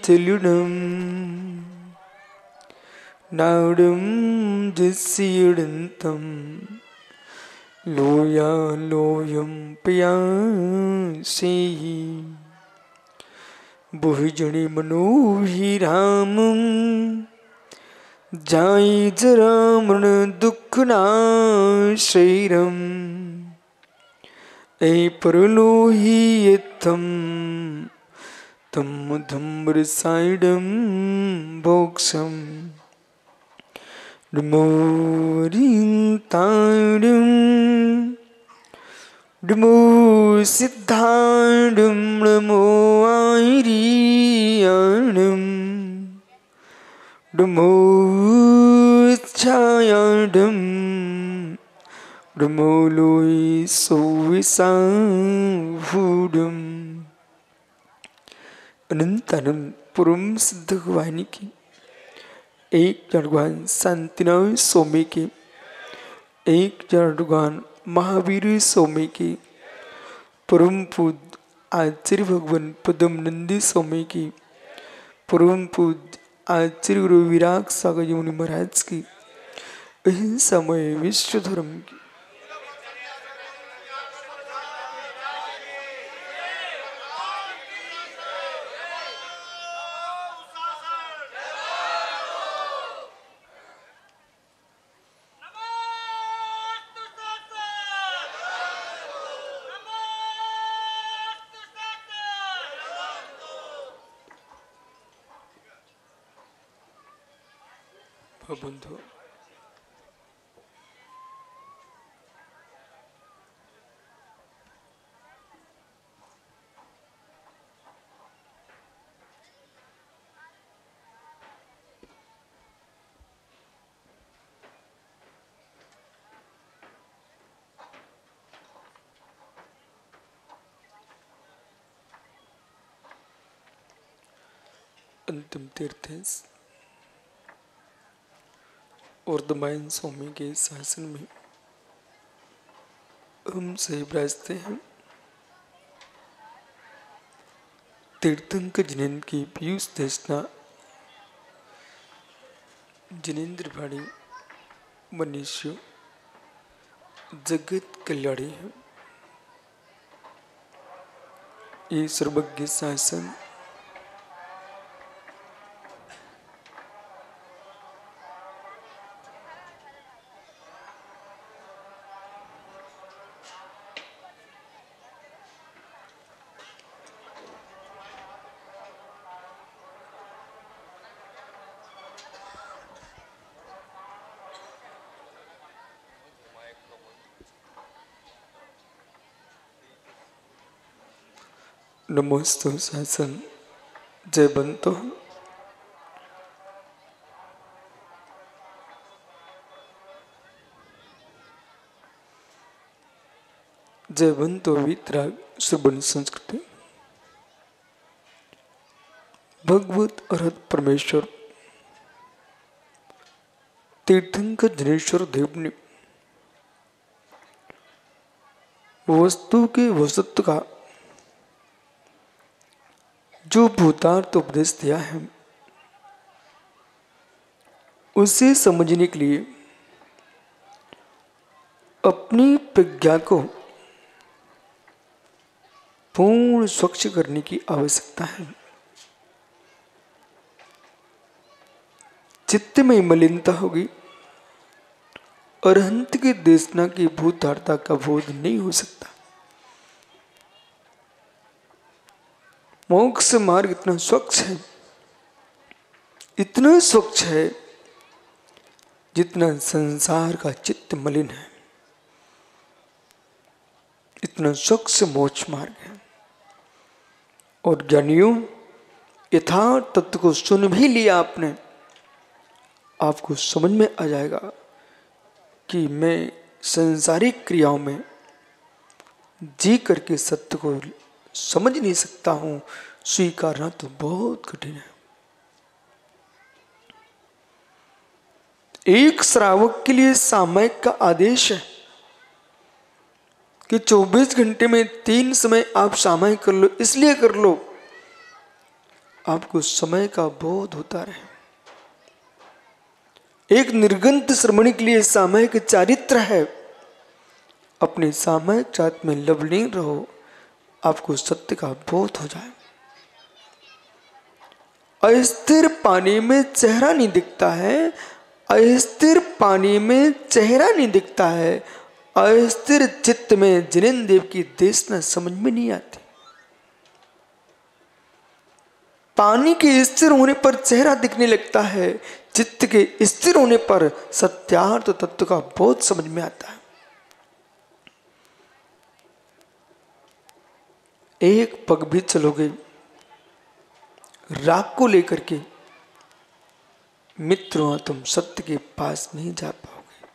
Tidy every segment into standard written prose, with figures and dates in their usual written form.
തെളിടം നാടും ജസിയടന്തം ലോയം പയാസി बहुजनी मनोभिरामं जाई जरामण दुःखनाश्रयम् ऐ परलोहियत्थं तं धम्मरसायनं भोक्षं नमोरितायं नमो सिद्धायं नमो आयरियाणं नमो छायाडं नमो लोई सोविसाभूडं अनंतानंद पुरम सिद्ध भगवानी की एक जड़ भगवान शांतिनाथ स्वामी की एक जड़ भगवान महावीर स्वामी की परम पूज्य आचार्य भगवान पदम नंदी स्वामी की परम पूज्य आचार्य गुरु विराग सागर जी मुनि महाराज की अहिंसामय विश्व धर्म की बंधु अंतिम तीर्थ और दमायन स्वामी के शासन में हम से विराजते हैं। तीर्थंकर जिनेन्द्र की पीयूष देशना जिनेन्द्र भाड़ी मनुष्य जगत कल्याणी है। ये सर्वज्ञ शासन नमोस्तु शासन जय बंतो जय बंतो वितराग सुबन संस्कृति भगवत अर्हत परमेश्वर तीर्थंकर जनेश्वर देव ने वस्तु के वस्तु का जो भूतार्थ उपदेश दिया है उसे समझने के लिए अपनी प्रज्ञा को पूर्ण स्वच्छ करने की आवश्यकता है। चित्त में मलिनता होगी और अरहंत की देशना की भूतार्थता का बोध नहीं हो सकता। मोक्ष मार्ग इतना स्वच्छ है, इतना स्वच्छ है जितना संसार का चित्त मलिन है। इतना स्वच्छ मोक्ष मार्ग है। और ज्ञानियों यथार्थ तत्व को सुन भी लिया आपने, आपको समझ में आ जाएगा कि मैं संसारिक क्रियाओं में जी करके सत्य को समझ नहीं सकता हूं। स्वीकारना तो बहुत कठिन है। एक श्रावक के लिए सामयिक का आदेश है कि 24 घंटे में 3 समय आप सामयिक कर लो। इसलिए कर लो आपको समय का बोध होता रहे। एक निर्गंत श्रमणी के लिए सामयिक चारित्र है। अपने सामयिक चारित्र में लवलीन रहो, आपको सत्य का बोध हो जाए। अस्थिर पानी में चेहरा नहीं दिखता है, अस्थिर पानी में चेहरा नहीं दिखता है। अस्थिर चित्त में जिनेन्द्र देव की देशना समझ में नहीं आती। पानी के स्थिर होने पर चेहरा दिखने लगता है, चित्त के स्थिर होने पर सत्यार्थ तत्व का बोध समझ में आता है। एक पग भी चलोगे राग को लेकर के, मित्रों तुम सत्य के पास नहीं जा पाओगे।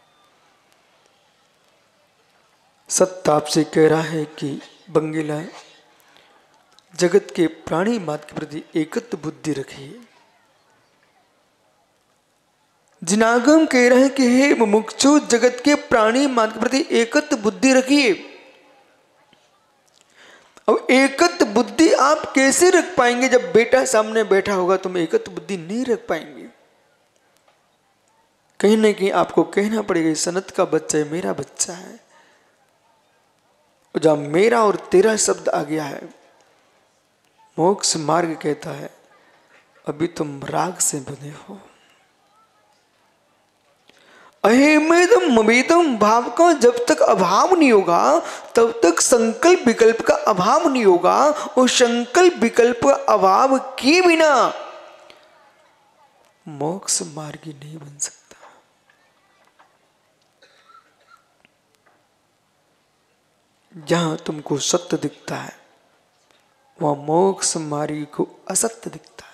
सत्य आपसे कह रहा है कि बंगेला जगत के प्राणी मात्र के प्रति एकत्व बुद्धि रखिए। जिनागम कह रहे हैं कि हे मुमुक्षु, जगत के प्राणी मात्र के प्रति एकत्व बुद्धि रखिए। अब एकत्व बुद्धि आप कैसे रख पाएंगे? जब बेटा सामने बैठा होगा तुम एकत्व बुद्धि नहीं रख पाएंगे। कहीं ना कहीं आपको कहना पड़ेगा सनत का बच्चा है, मेरा बच्चा है। जब मेरा और तेरा शब्द आ गया है, मोक्ष मार्ग कहता है अभी तुम राग से बंधे हो। अहेमेदम ममेदम भाव का जब तक अभाव नहीं होगा तब तक संकल्प विकल्प का अभाव नहीं होगा, और संकल्प विकल्प का अभाव के बिना मोक्ष मार्गी नहीं बन सकता। जहां तुमको सत्य दिखता है वहां मोक्ष मार्गी को असत्य दिखता है।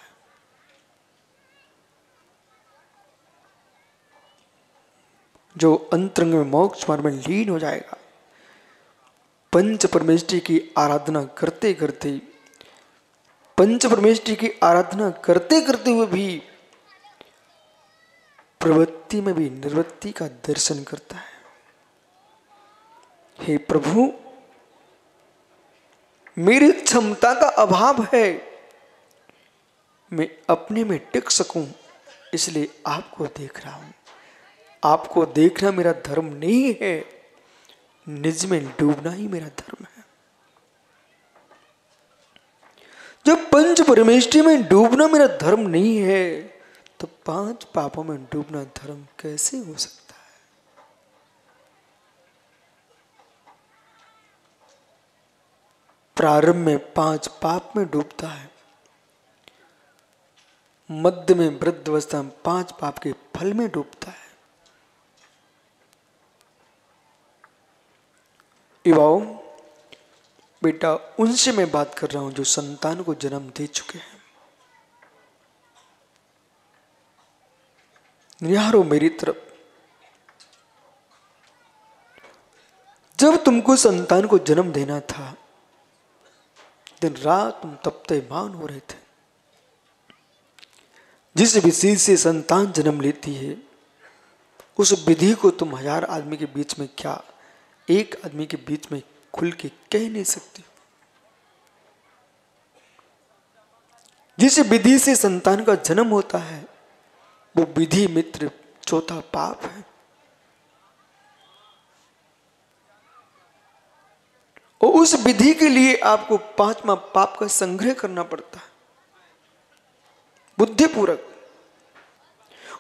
जो अंतरंग में मोक्ष मार्ग में लीन हो जाएगा, पंच परमेष्टि की आराधना करते करते, पंच परमेष्टि की आराधना करते करते हुए भी प्रवृत्ति में भी निवृत्ति का दर्शन करता है। हे प्रभु, मेरी क्षमता का अभाव है, मैं अपने में टिक सकूं, इसलिए आपको देख रहा हूं। आपको देखना मेरा धर्म नहीं है, निज में डूबना ही मेरा धर्म है। जब पंच परमेष्टि में डूबना मेरा धर्म नहीं है तो पांच पापों में डूबना धर्म कैसे हो सकता है? प्रारंभ में पांच पाप में डूबता है, मध्य में वृद्ध अवस्था में पांच पाप के फल में डूबता है। युवाओं, बेटा उनसे मैं बात कर रहा हूं जो संतान को जन्म दे चुके हैं। निहारो मेरी तरफ। जब तुमको संतान को जन्म देना था, दिन रात तुम तप्यमान हो रहे थे। जिस विधि से संतान जन्म लेती है उस विधि को तुम 1000 आदमी के बीच में क्या एक आदमी के बीच में खुल के कह नहीं सकते। जिस विधि से संतान का जन्म होता है वो विधि मित्र चौथा पाप है। और उस विधि के लिए आपको 5वां पाप का संग्रह करना पड़ता है बुद्धिपूर्वक।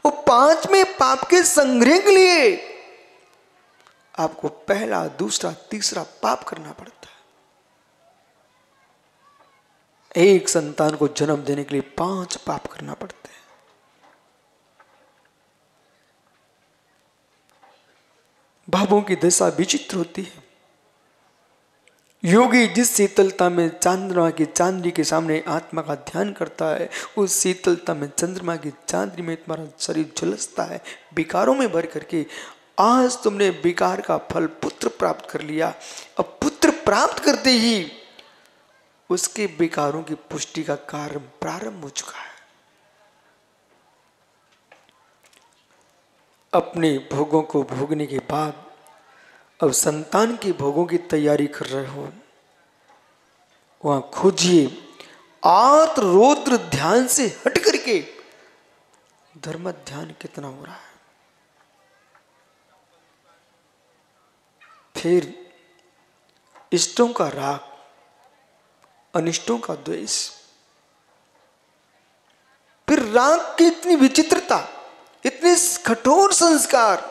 और 5वें पाप के संग्रह के लिए आपको पहला, दूसरा, तीसरा पाप करना पड़ता है। एक संतान को जन्म देने के लिए 5 पाप करना पड़ते हैं। भावों की दशा विचित्र होती है। योगी जिस शीतलता में चंद्रमा की चांदनी के सामने आत्मा का ध्यान करता है, उस शीतलता में चंद्रमा की चांदनी में तुम्हारा शरीर झुलसता है विकारों में भर करके। आज तुमने विकार का फल पुत्र प्राप्त कर लिया। अब पुत्र प्राप्त करते ही उसके विकारों की पुष्टि का कार्य प्रारंभ हो चुका है। अपने भोगों को भोगने के बाद अब संतान के भोगों की तैयारी कर रहे हो, वहां खोजिए आर्त रौद्र स्त्रोत्र ध्यान से हट करके धर्म ध्यान कितना हो रहा है। फिर इष्टों का राग, अनिष्टों का द्वेष, फिर राग की इतनी विचित्रता, इतने कठोर संस्कार,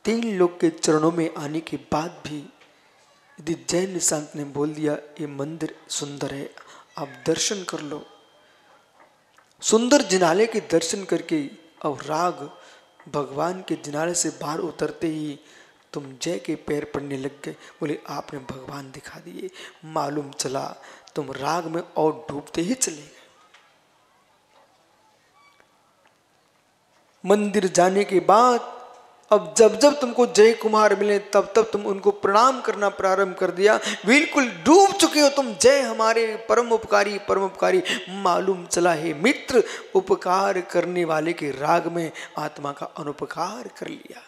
3 लोग के चरणों में आने के बाद भी यदि जैन संत ने बोल दिया ये मंदिर सुंदर है, आप दर्शन कर लो, सुंदर जिनाले के दर्शन करके और राग भगवान के जिनाले से बाहर उतरते ही तुम जय के पैर पड़ने लग गए, बोले आपने भगवान दिखा दिए, मालूम चला तुम राग में और डूबते ही चले गए। मंदिर जाने के बाद अब जब जब तुमको जय कुमार मिले तब तब तुम उनको प्रणाम करना प्रारंभ कर दिया, बिल्कुल डूब चुके हो तुम, जय हमारे परम उपकारी परम उपकारी। मालूम चला है मित्र, उपकार करने वाले के राग में आत्मा का अनुपकार कर लिया।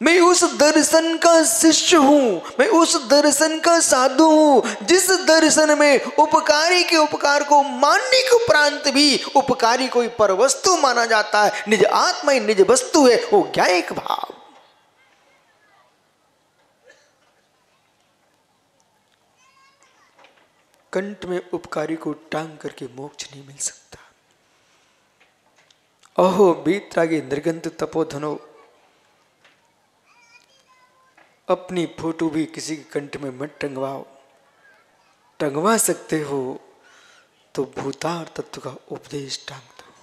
मैं उस दर्शन का शिष्य हूं, मैं उस दर्शन का साधु हूं जिस दर्शन में उपकारी के उपकार को मानने के उपरांत भी उपकारी कोई परवस्तु माना जाता है, निज आत्मा ही निज वस्तु है, वो ज्ञायक भाव। कंठ में उपकारी को टांग करके मोक्ष नहीं मिल सकता। अहो बीतरागे निर्गंत तपोधनो, अपनी फोटो भी किसी के कंठ में मत टंगवाओ, टंगवा सकते हो तो भूतार तत्व का उपदेश टांग दो।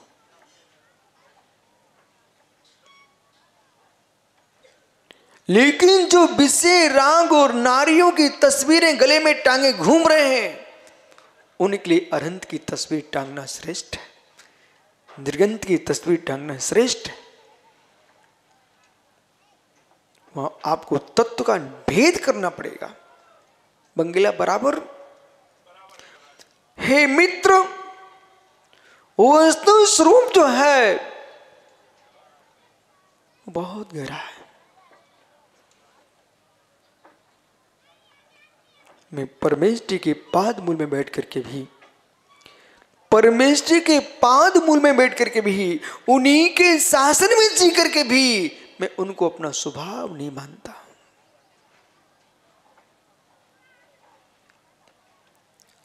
लेकिन जो विषय राग और नारियों की तस्वीरें गले में टांगे घूम रहे हैं, उनके लिए अरहंत की तस्वीर टांगना श्रेष्ठ है, निर्गंत की तस्वीर टांगना श्रेष्ठ है। वहां आपको तत्व का भेद करना पड़ेगा। बंगला बराबर। हे मित्र, वस्तु स्वरूप जो है बहुत गहरा है। मैं परमेष्टि के पाद मूल में बैठ करके भी, परमेष्टि के पाद मूल में बैठ करके भी, उन्हीं के शासन में जी करके भी मैं उनको अपना स्वभाव नहीं मानता।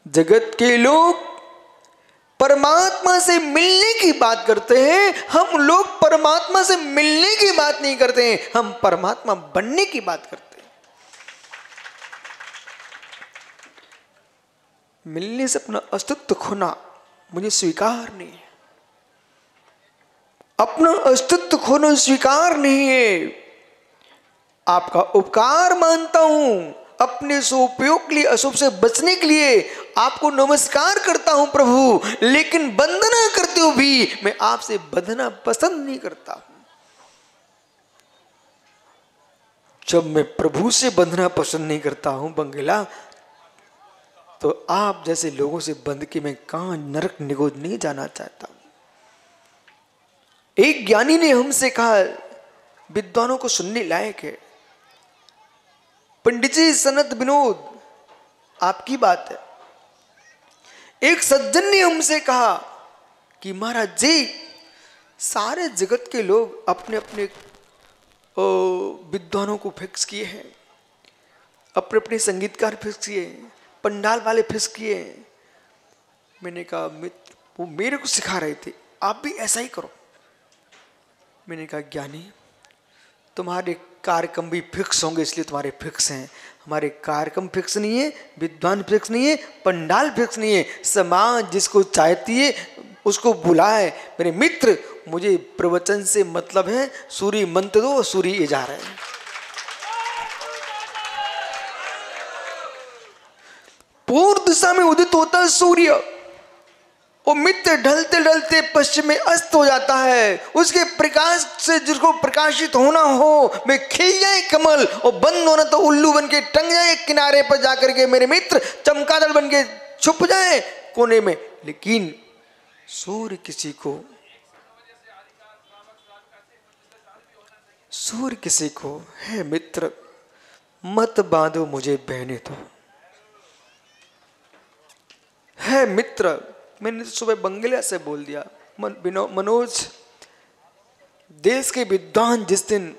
जगत के लोग परमात्मा से मिलने की बात करते हैं, हम लोग परमात्मा से मिलने की बात नहीं करते हैं, हम परमात्मा बनने की बात करते हैं। मिलने से अपना अस्तित्व खोना मुझे स्वीकार नहीं है, अपना अस्तित्व खोना स्वीकार नहीं है। आपका उपकार मानता हूं, अपने स्वोपयोग के लिए, अशुभ से बचने के लिए आपको नमस्कार करता हूं प्रभु, लेकिन बंधना करते हो भी मैं आपसे बंधना पसंद नहीं करता हूं। जब मैं प्रभु से बंधना पसंद नहीं करता हूं बंगला, तो आप जैसे लोगों से बंध के मैं कहां नरक निगोद नहीं जाना चाहता हूं। एक ज्ञानी ने हमसे कहा, विद्वानों को सुनने लायक है, पंडित जी सनत विनोद आपकी बात है। एक सज्जन ने हमसे कहा कि महाराज जी, सारे जगत के लोग अपने अपने विद्वानों को फिक्स किए हैं, अपने अपने संगीतकार फिक्स किए, पंडाल वाले फिक्स किए। मैंने कहा मित्र, वो मेरे को सिखा रहे थे, आप भी ऐसा ही करो। मैंने कहा ज्ञानी, तुम्हारे कार्यक्रम भी फिक्स होंगे इसलिए तुम्हारे फिक्स हैं, हमारे कार्यक्रम फिक्स नहीं है, विद्वान फिक्स नहीं है, पंडाल फिक्स नहीं है। समाज जिसको चाहती है उसको बुलाए। मेरे मित्र, मुझे प्रवचन से मतलब है, सूर्य मंत्र दो, सूर्य ये जा रहे हैं। पूर्व दिशा में उदित होता है सूर्य, वो मित्र ढलते ढलते पश्चिम में अस्त हो जाता है। उसके प्रकाश से जिसको प्रकाशित होना हो, मैं खिल जाए कमल, और बंद होना तो उल्लू बन के टंग जाए किनारे पर जाकर के मेरे मित्र, चमगादड़ बन के छुप जाए कोने में। लेकिन सूर्य किसी को है मित्र, मत बांधो मुझे बहने दो, है मित्र, मैंने सुबह बंगला से बोल दिया, मनोज, देश के विद्वान जिस दिन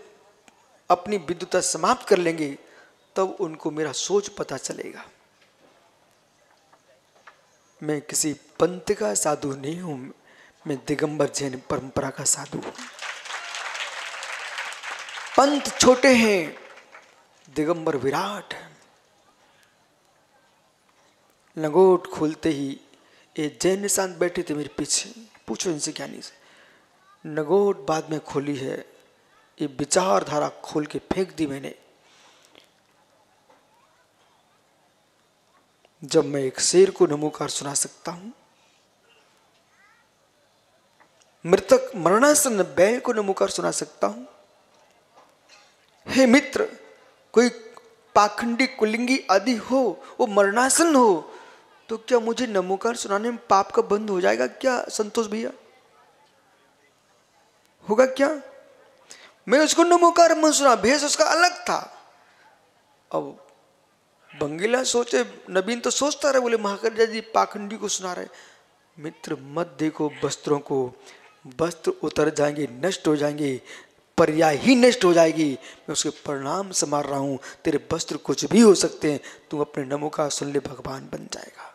अपनी विद्वता समाप्त कर लेंगे तब उनको मेरा सोच पता चलेगा। मैं किसी पंथ का साधु नहीं हूं, मैं दिगंबर जैन परंपरा का साधु हूं। पंथ छोटे हैं, दिगंबर विराट है। लंगोट खोलते ही ये जैन निशांत बैठे थे मेरे पीछे, पूछो इनसे ज्ञानी से, नगोट बाद में खोली है, ये विचारधारा खोल के फेंक दी मैंने। जब मैं एक शेर को नमोकार सुना सकता हूं, मृतक मरणासन बैल को नमोकार सुना सकता हूं। हे मित्र, कोई पाखंडी कुलिंगी आदि हो, वो मरणासन हो, तो क्या मुझे नमोकार सुनाने में पाप का बंध हो जाएगा क्या संतोष भैया? होगा क्या? मैं उसको नमोकार मन सुना, भेष उसका अलग था। अब बंगीला सोचे, नबीन तो सोचता रहे, बोले महाराज जी पाखंडी को सुना रहे। मित्र मत देखो वस्त्रों को, वस्त्र उतर जाएंगे, नष्ट हो जाएंगे, पर्याय ही नष्ट हो जाएगी। मैं उसके परिणाम संभाल रहा हूं। तेरे वस्त्र कुछ भी हो सकते हैं, तू अपने नमोकार सुन ले, भगवान बन जाएगा।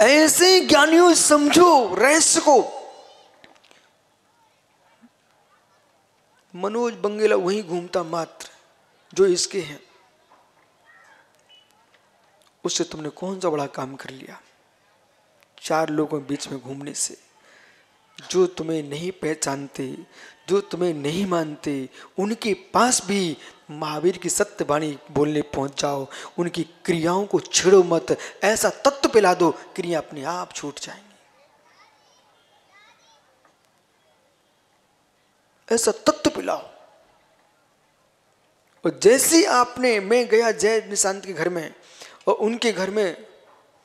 ऐसे ज्ञानियों समझो रहस्य को। मनोज बंगेला वहीं घूमता मात्र जो इसके हैं, उससे तुमने कौन सा बड़ा काम कर लिया? 4 लोगों के बीच में घूमने से, जो तुम्हें नहीं पहचानते, जो तुम्हें नहीं मानते, उनके पास भी महावीर की सत्य वाणी बोलने पहुंच जाओ। उनकी क्रियाओं को छेड़ो मत, ऐसा तत्व पिला दो, क्रिया अपने आप छूट जाएंगी। ऐसा तत्व पिलाओ। और जैसे आपने, मैं गया जय निशांत के घर में, और उनके घर में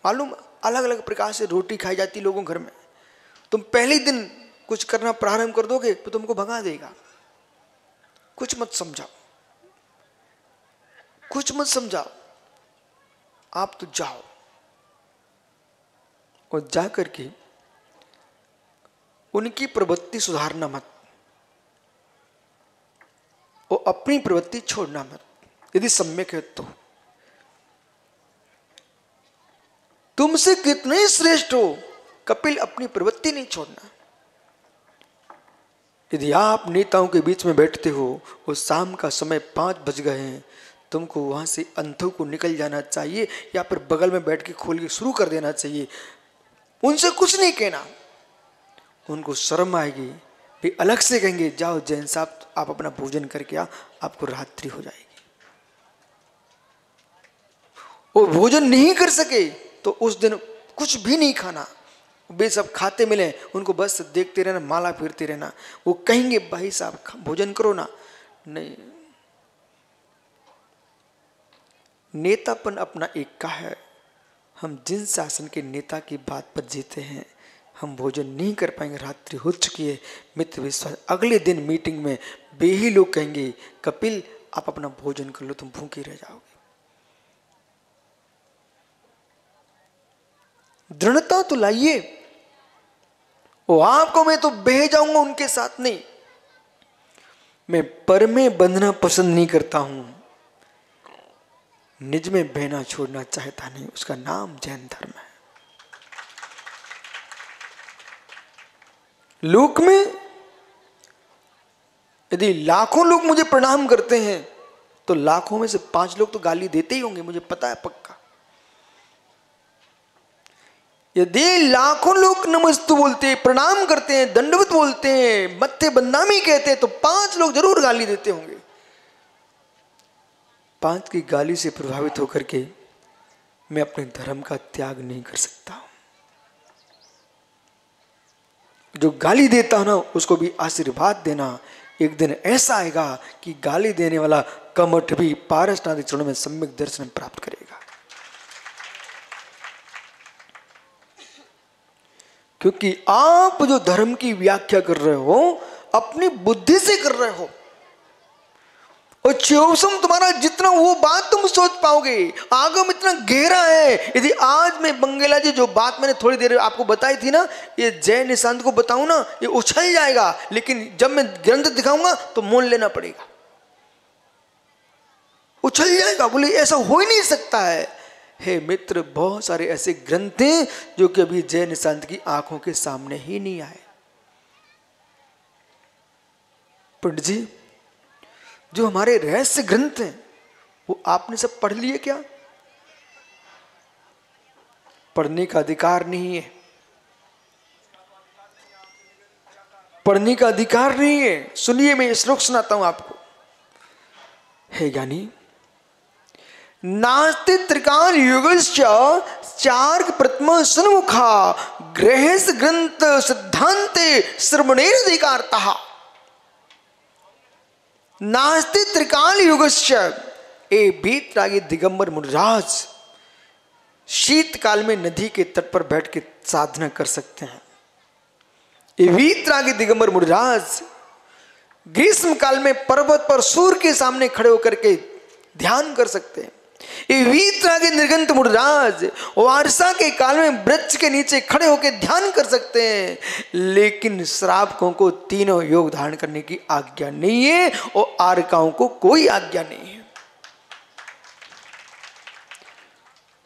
मालूम अलग अलग प्रकार से रोटी खाई जाती लोगों के घर में। तुम पहले दिन कुछ करना प्रारंभ कर दोगे तो तुमको भगा देगा। कुछ मत समझाओ, कुछ मत समझाओ, आप तो जाओ और जा करके उनकी प्रवृत्ति सुधारना मत, और अपनी प्रवृत्ति छोड़ना मत, यदि सम्यक है तो। तुमसे कितने श्रेष्ठ हो, कपिल अपनी प्रवृत्ति नहीं छोड़ना। यदि आप नेताओं के बीच में बैठते हो और शाम का समय 5 बज गए हैं, तुमको वहां से अंधों को निकल जाना चाहिए, या फिर बगल में बैठ के खोल के शुरू कर देना चाहिए। उनसे कुछ नहीं कहना, उनको शर्म आएगी, वे अलग से कहेंगे जाओ जैन साहब आप अपना भोजन करके आ, आपको रात्रि हो जाएगी। वो भोजन नहीं कर सके तो उस दिन कुछ भी नहीं खाना। वे सब खाते मिले, उनको बस देखते रहना, माला फिरते रहना। वो कहेंगे भाई साहब भोजन करो ना, नहीं। नेतापन अपना एक का है। हम जिन शासन के नेता की बात पर जीते हैं, हम भोजन नहीं कर पाएंगे, रात्रि हो चुकी है। मित्र विश्वास, अगले दिन मीटिंग में वे ही लोग कहेंगे कपिल आप अपना भोजन कर लो, तुम भूखे रह जाओगे। दृढ़ता तो लाइए। वो आपको मैं तो बह जाऊंगा उनके साथ नहीं। मैं पर में बंधना पसंद नहीं करता हूं, निज में बहना छोड़ना चाहता नहीं। उसका नाम जैन धर्म है। लोक में यदि लाखों लोग मुझे प्रणाम करते हैं तो लाखों में से 5 लोग तो गाली देते ही होंगे, मुझे पता है पक्का। यदि लाखों लोग नमस्ते बोलते हैं, प्रणाम करते हैं, दंडवत बोलते हैं, मत्थे बंदामी कहते हैं, तो 5 लोग जरूर गाली देते होंगे। 5 की गाली से प्रभावित होकर के मैं अपने धर्म का त्याग नहीं कर सकता। जो गाली देता है ना, उसको भी आशीर्वाद देना। एक दिन ऐसा आएगा कि गाली देने वाला कमठ भी पारसनाथ चरणों में सम्यक दर्शन प्राप्त करेगा। क्योंकि आप जो धर्म की व्याख्या कर रहे हो अपनी बुद्धि से कर रहे हो, और चौसम तुम्हारा जितना वो बात तुम सोच पाओगे, आगम इतना गहरा है। यदि आज मैं बंगेला जी जो बात मैंने थोड़ी देर आपको बताई थी ना, ये जय निशांत को बताऊं ना, ये उछल जाएगा, लेकिन जब मैं ग्रंथ दिखाऊंगा तो मोल लेना पड़ेगा, उछल जाएगा। बोले ऐसा हो ही नहीं सकता है। हे मित्र, बहुत सारे ऐसे ग्रंथ हैं जो कि अभी जय निशांत की आंखों के सामने ही नहीं आए। पंडित जी, जो हमारे रहस्य ग्रंथ हैं वो आपने सब पढ़ लिए क्या? पढ़ने का अधिकार नहीं है, पढ़ने का अधिकार नहीं है। सुनिए, मैं श्लोक सुनाता हूं आपको। हे ज्ञानी, नास्ति त्रिकाल युगश्च चार्क प्रथम सन्मुखा गृहस्थ ग्रंथ सिद्धांते श्रवणेरधिकारतः। नास्ति त्रिकाल युगश्च, ए बीतरागी दिगंबर मुनिराज शीतकाल में नदी के तट पर बैठ के साधना कर सकते हैं। ये वीतरागी दिगंबर मुनिराज ग्रीष्म काल में पर्वत पर सूर्य के सामने खड़े होकर के ध्यान कर सकते हैं। ये वीतरागी निर्गंत मुनिराज वर्षा के काल में वृक्ष के नीचे खड़े होकर ध्यान कर सकते हैं, लेकिन श्रावकों को तीनों योग धारण करने की आज्ञा नहीं है और आर्काओं को कोई आज्ञा नहीं है।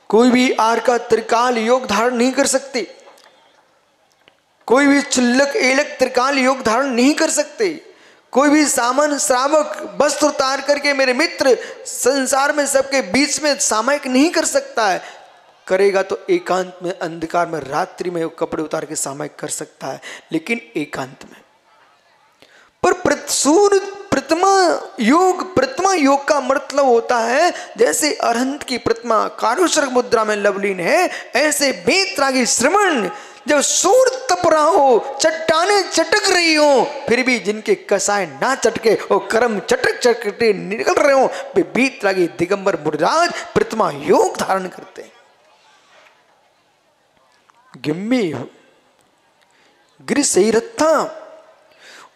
कोई भी आर्का त्रिकाल योग धारण नहीं कर सकते, कोई भी चुल्लक एलक त्रिकाल योग धारण नहीं कर सकते। कोई भी सामान्य श्रावक वस्त्र उतार करके मेरे मित्र संसार में सबके बीच में सामायिक नहीं कर सकता है। करेगा तो एकांत में, अंधकार में, रात्रि में वो कपड़े उतार के सामायिक कर सकता है, लेकिन एकांत में। पर सूर्य प्रतिमा योग का मतलब होता है जैसे अरहंत की प्रतिमा कारुसर्ग मुद्रा में लवलीन है, ऐसे बेतरागी श्रवण जब सूर्य तप रहा हो, चट्टाने चटक रही हो, फिर भी जिनके कसाय ना चटके और कर्म चटक चटके निकल रहे हो, वे बीतरागी दिगंबर मुनिराज प्रतिमा योग धारण करते हैं। गिम्मी गिरिशैरत्था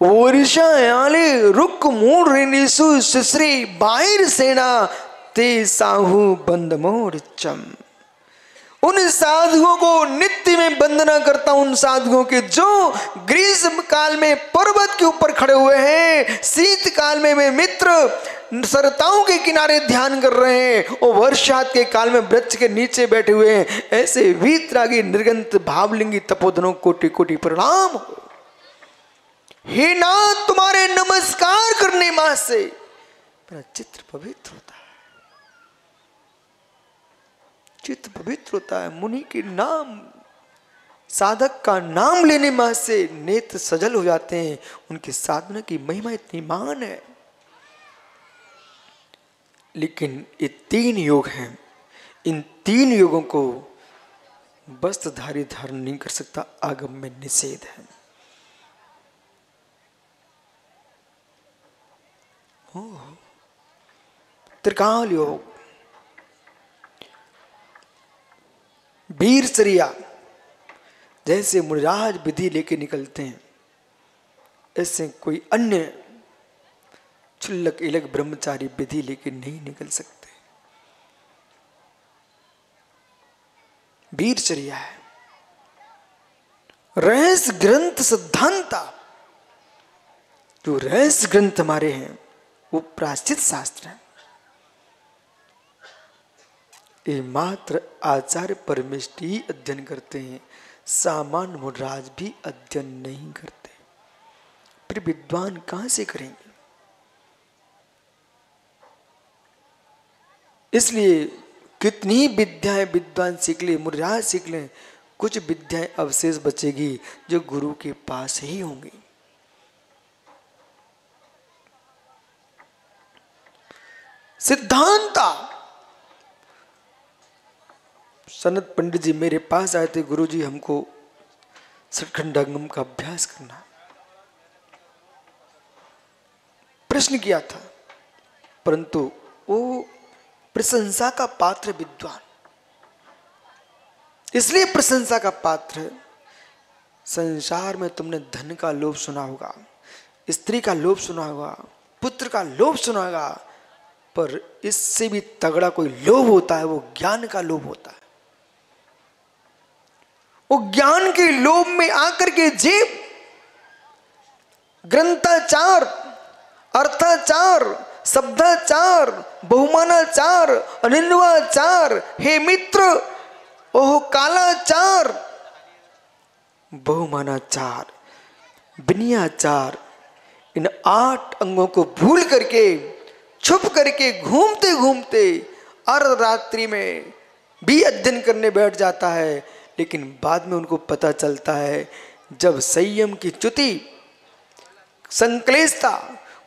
ओरिशायाले रुक मूड रेनिसु सुश्री बाहिर सेना ते साहू बंद मोरचम। उन साधुओं को नित्य में वंदना करता हूं, उन साधुओं के जो ग्रीष्म काल में पर्वत के ऊपर खड़े हुए हैं, शीत काल में वे मित्र सरताओं के किनारे ध्यान कर रहे हैं और वर्षात के काल में वृक्ष के नीचे बैठे हुए हैं। ऐसे वीतरागी निर्गंत भावलिंगी तपोधनों कोटि कोटि प्रणाम हो। हे नाथ, तुम्हारे नमस्कार करने मां से मेरा चित्र पवित्र होता है, चित्त पवित्र होता है। मुनि के नाम, साधक का नाम लेने मां से नेत्र सजल हो जाते हैं। उनकी साधना की महिमा इतनी महान है। लेकिन ये तीन योग हैं, इन तीन योगों को वस्त्रधारी धारण नहीं कर सकता, आगम में निषेध है। त्रिकाल योग, वीरचर्या, जैसे मुनिराज विधि लेके निकलते हैं, ऐसे कोई अन्य क्षुल्लक इलक ब्रह्मचारी विधि लेके नहीं निकल सकते। वीरचर्या है। रहस्य ग्रंथ सिद्धांता, जो रहस्य ग्रंथ हमारे हैं वो प्रायश्चित शास्त्र है। ये मात्र आचार्य परमेष्टि ही अध्ययन करते हैं, सामान्य मुनिराज भी अध्ययन नहीं करते। फिर विद्वान कहां से करेंगे? इसलिए कितनी विद्याएं विद्वान सीख ले, मुनिराज सीख लें, कुछ विद्याएं अवशेष बचेगी जो गुरु के पास ही होंगी। सिद्धांता, सनत पंडित जी मेरे पास आए थे, गुरु जी हमको षटखंडागम का अभ्यास करना, प्रश्न किया था, परंतु वो प्रशंसा का पात्र विद्वान, इसलिए प्रशंसा का पात्र है। संसार में तुमने धन का लोभ सुना होगा, स्त्री का लोभ सुना होगा, पुत्र का लोभ सुना होगा, पर इससे भी तगड़ा कोई लोभ होता है, वो ज्ञान का लोभ होता है। वो ज्ञान के लोभ में आकर के जीव ग्रंथाचार, अर्थाचार, शब्दाचार, बहुमानाचार, अनिन्वाचार, हे मित्र, ओह कालाचार, बहुमानाचार, विनयाचार, इन 8 अंगों को भूल करके, छुप करके, घूमते घूमते अर्धरात्रि में भी अध्ययन करने बैठ जाता है। लेकिन बाद में उनको पता चलता है, जब संयम की च्युति, संक्लेशता,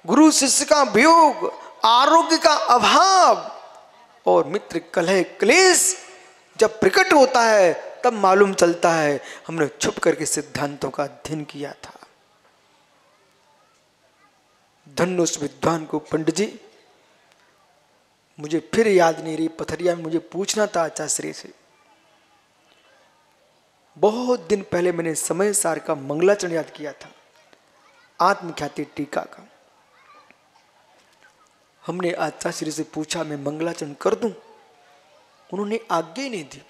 गुरु शिष्य का वियोग, आरोग्य का अभाव और मित्र कलह क्लेश जब प्रकट होता है, तब मालूम चलता है हमने छुप करके सिद्धांतों का अध्ययन किया था। धन्य उस विद्वान को। पंडित जी, मुझे फिर याद नहीं रही, पथरिया में मुझे पूछना था आचार्य से। बहुत दिन पहले मैंने समय सार का मंगलाचरण याद किया था, आत्मख्याति टीका का। हमने आचार्य से पूछा मैं मंगलाचरण कर दूं, उन्होंने आज्ञा ही नहीं दी।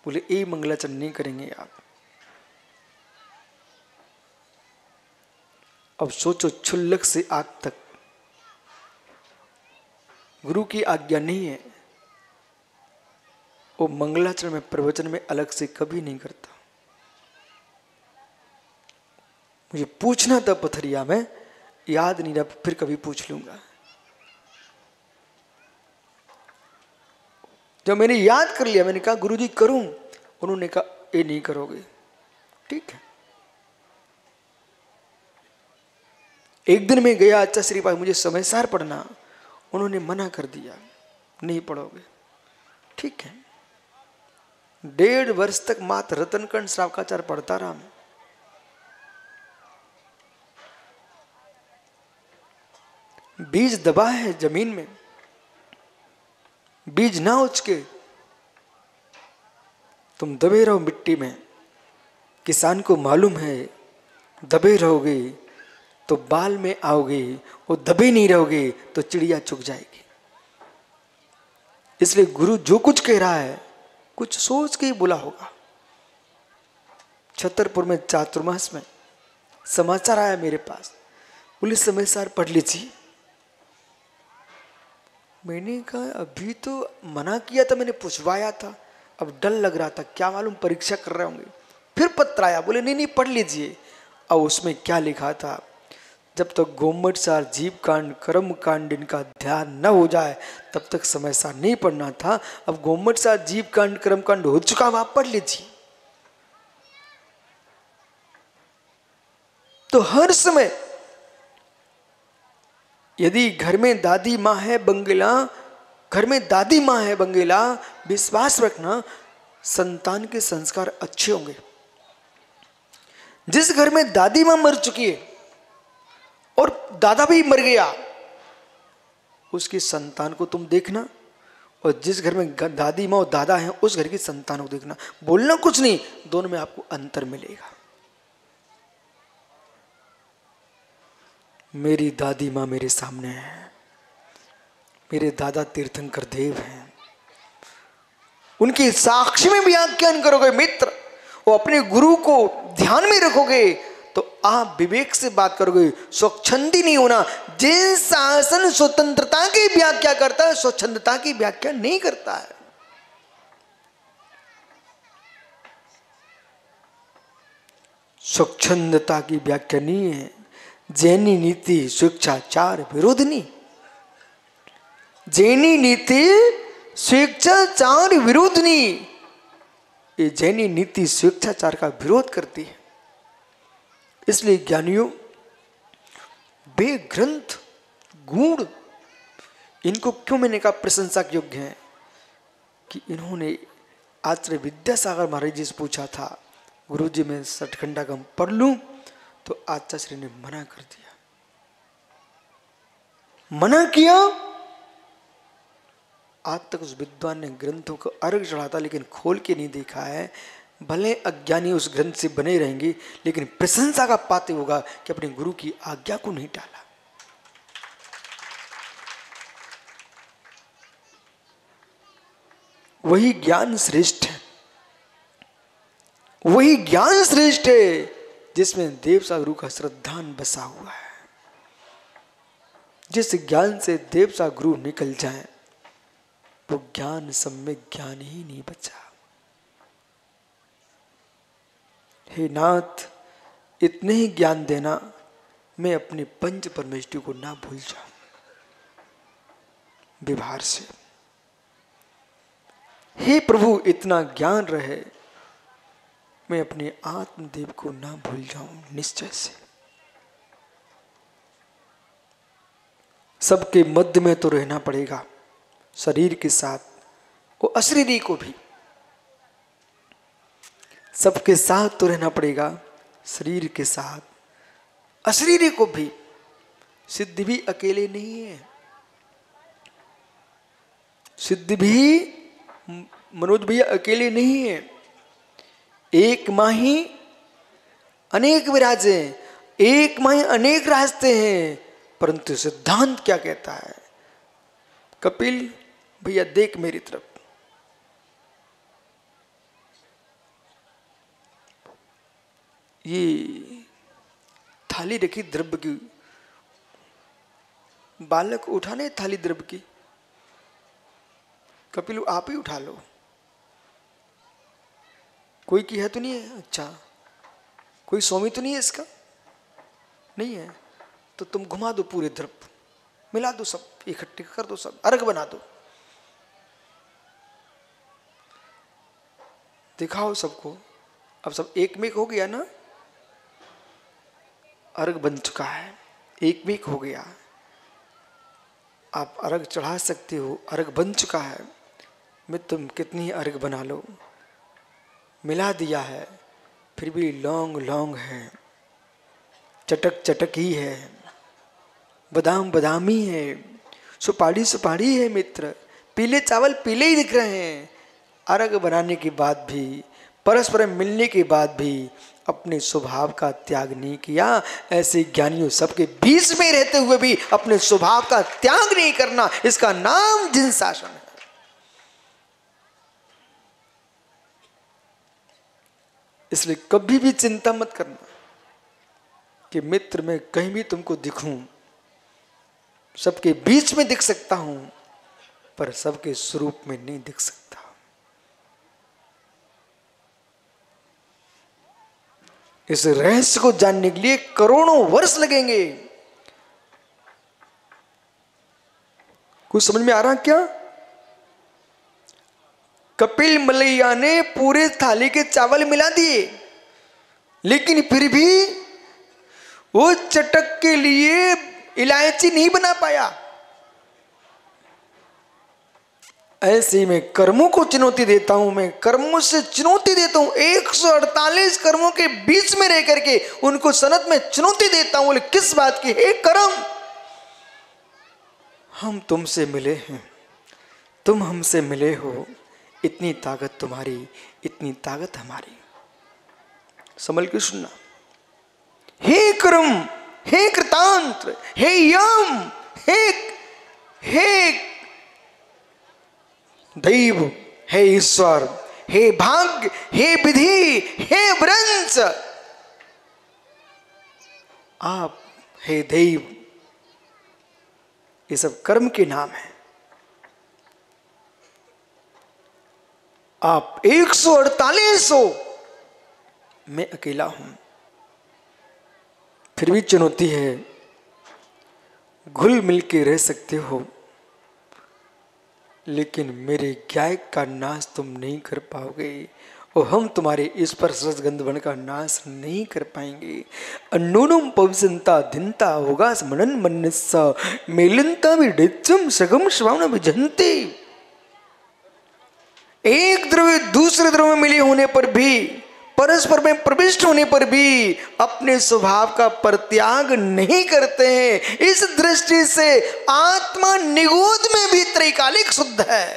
बोले ये मंगलाचरण नहीं करेंगे आप। अब सोचो, छुल्लक से आग तक गुरु की आज्ञा नहीं है, वो मंगलाचरण में प्रवचन में अलग से कभी नहीं करता। मुझे पूछना था पथरिया में, याद नहीं रहा, फिर कभी पूछ लूंगा। जब मैंने याद कर लिया, मैंने कहा गुरुजी करूं, उन्होंने कहा ये नहीं करोगे। ठीक है। एक दिन मैं गया अच्छा श्री पास, मुझे समय सार पढ़ना, उन्होंने मना कर दिया, नहीं पढ़ोगे। ठीक है। 1.5 वर्ष तक मात्र रतनकंड श्रावकाचार पढ़ता रहा मैं। बीज दबा है जमीन में, बीज ना उचके, तुम दबे रहो मिट्टी में। किसान को मालूम है दबे रहोगे तो बाल में आओगे, वो दबे नहीं रहोगे तो चिड़िया चुग जाएगी। इसलिए गुरु जो कुछ कह रहा है कुछ सोच के ही बोला होगा। छतरपुर में चातुर्मास में समाचार आया मेरे पास, बोले समय सार पढ़ लीजिए। मैंने कहा अभी तो मना किया था, मैंने पूछवाया था, अब डर लग रहा था, क्या मालूम परीक्षा कर रहे होंगे। फिर पत्र आया, बोले नहीं नहीं पढ़ लीजिए। और उसमें क्या लिखा था, जब तक गोमट सार, जीव कांड, कर्म कांड इनका ध्यान न हो जाए तब तक समय सार नहीं पढ़ना था। अब गोमट सार, जीव कांड, कर्म कांड हो चुका, अब आप पढ़ लीजिए। तो हर समय यदि घर में दादी माँ है बंगेला, घर में दादी माँ है बंगेला, विश्वास रखना संतान के संस्कार अच्छे होंगे। जिस घर में दादी माँ मर चुकी है और दादा भी मर गया, उसकी संतान को तुम देखना, और जिस घर में दादी माँ और दादा हैं उस घर की संतान को देखना। बोलना कुछ नहीं, दोनों में आपको अंतर मिलेगा। मेरी दादी माँ मेरे सामने है, मेरे दादा तीर्थंकर देव हैं, उनकी साक्षी में भी आख्यान करोगे मित्र, वो अपने गुरु को ध्यान में रखोगे तो आप विवेक से बात करोगे। स्वच्छंदी नहीं होना। जिन शासन स्वतंत्रता की व्याख्या करता है, स्वच्छंदता की व्याख्या नहीं करता है। स्वच्छंदता की व्याख्या नहीं है। जैनी नीति स्वेच्छाचार विरोधनी, जैनी नीति स्वेच्छाचार विरोधनी। ये जैनी नीति स्वेच्छाचार का विरोध करती है। इसलिए ज्ञानियों वे ग्रंथ गुण, इनको क्यों मैंने कहा प्रशंसा के योग्य हैं, कि इन्होंने आचार्य विद्यासागर महाराज जी से पूछा था, गुरुजी मैं सठखंडागम पढ़ लूं, तो आचार्य ने मना कर दिया। मना किया। आज तक उस विद्वान ने ग्रंथों को अर्घ चढ़ा था, लेकिन खोल के नहीं देखा है। भले अज्ञानी उस ग्रंथ से बने रहेंगे, लेकिन प्रशंसा का पात्र होगा कि अपने गुरु की आज्ञा को नहीं टाला। वही ज्ञान श्रेष्ठ है, वही ज्ञान श्रेष्ठ है जिसमें देव सागुरु का श्रद्धान बसा हुआ है। जिस ज्ञान से देव सागुरु निकल जाए वो ज्ञान सम्यक ज्ञान ही नहीं बचा। हे नाथ, इतने ही ज्ञान देना, मैं अपने पंच परमेष्टि को ना भूल जाऊं व्यवहार से। हे प्रभु, इतना ज्ञान रहे मैं अपने आत्मदेव को ना भूल जाऊं निश्चय से। सबके मध्य में तो रहना पड़ेगा, शरीर के साथ, वो अशरीरी को भी सबके साथ तो रहना पड़ेगा, शरीर के साथ अशरीरी को भी। सिद्ध भी अकेले नहीं है, सिद्ध भी मनोज भैया अकेले नहीं है। एक माही अनेक विराजे, एक माही अनेक रास्ते हैं, परंतु सिद्धांत क्या कहता है? कपिल भैया देख मेरी तरफ, ये थाली रखी द्रव्य की, बालक उठाने थाली द्रव्य की, कपिल आप ही उठा लो। कोई की है तो नहीं है? अच्छा, कोई स्वामी तो नहीं है इसका? नहीं है तो तुम घुमा दो पूरे द्रव्य, मिला दो, सब इकट्ठे कर दो, सब अर्घ बना दो, दिखाओ सबको। अब सब एक में हो गया ना, अर्घ बन चुका है, एक में हो गया, आप अर्घ चढ़ा सकते हो, अर्घ बन चुका है। मैं तुम कितनी ही अर्घ बना लो, मिला दिया है, फिर भी लौंग लौंग है, चटक चटक ही है, बादाम बादाम ही है, सुपारी सुपारी है मित्र, पीले चावल पीले ही दिख रहे हैं। अर्घ बनाने के बाद भी, परस्पर मिलने के बाद भी अपने स्वभाव का त्याग नहीं किया। ऐसे ज्ञानियों सबके बीच में रहते हुए भी अपने स्वभाव का त्याग नहीं करना, इसका नाम जिन शासन है। इसलिए कभी भी चिंता मत करना कि मित्र मैं कहीं भी तुमको दिखूं, सबके बीच में दिख सकता हूं पर सबके स्वरूप में नहीं दिख सकता। इस रहस्य को जानने के लिए करोड़ों वर्ष लगेंगे। कुछ समझ में आ रहा क्या? कपिल मलैया ने पूरे थाली के चावल मिला दिए, लेकिन फिर भी वो चटक के लिए इलायची नहीं बना पाया। ऐसे ही मैं कर्मों को चुनौती देता हूं, मैं कर्मों से चुनौती देता हूं, 148 कर्मों के बीच में रह करके उनको सनत में चुनौती देता हूं। बोले किस बात की? हे कर्म, हम तुमसे मिले हैं, तुम हमसे मिले हो, इतनी ताकत तुम्हारी, इतनी ताकत हमारी। संभल के सुनना। हे कर्म, हे कृतांत्र, हे यम, हे दैव, हे ईश्वर, हे भाग्य, हे विधि, हे वृंश, आप हे दैव, ये सब कर्म के नाम है। आप 148 हो, मैं अकेला हूं। फिर भी चुनौती है, घुल मिल के रह सकते हो, लेकिन मेरे ज्ञाय का नाश तुम नहीं कर पाओगे, और हम तुम्हारे स्पर्श रसगंध बन का नाश नहीं कर पाएंगे। अन्नोनम पवसंता धिनता होगा स्मरण मनसा मेलनता विडिचम सगम श्रवण विजंती। एक द्रव्य दूसरे द्रव्य में मिले होने पर भी, परस्पर में प्रविष्ट होने पर भी अपने स्वभाव का परित्याग नहीं करते हैं। इस दृष्टि से आत्मा निगोद में भी त्रैकालिक शुद्ध है।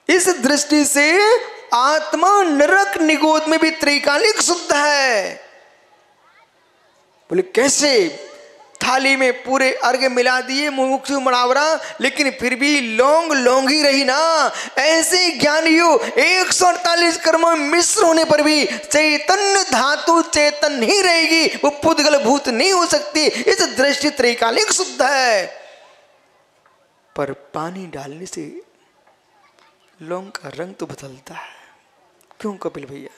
इस दृष्टि से आत्मा नरक निगोद में भी त्रैकालिक शुद्ध है। बोले कैसे? थाली में पूरे अर्घ्य मिला दिए, मुख से मड़ावरा, लेकिन फिर भी लौंग लौंग ही रही ना। ऐसे ज्ञानियों 148 कर्म मिश्र होने पर भी चैतन्य धातु चेतन ही रहेगी, वो पुद्गल भूत नहीं हो सकती। इस दृष्टि त्रैकालिक शुद्ध है। पर पानी डालने से लौंग का रंग तो बदलता है। क्यों कपिल भैया?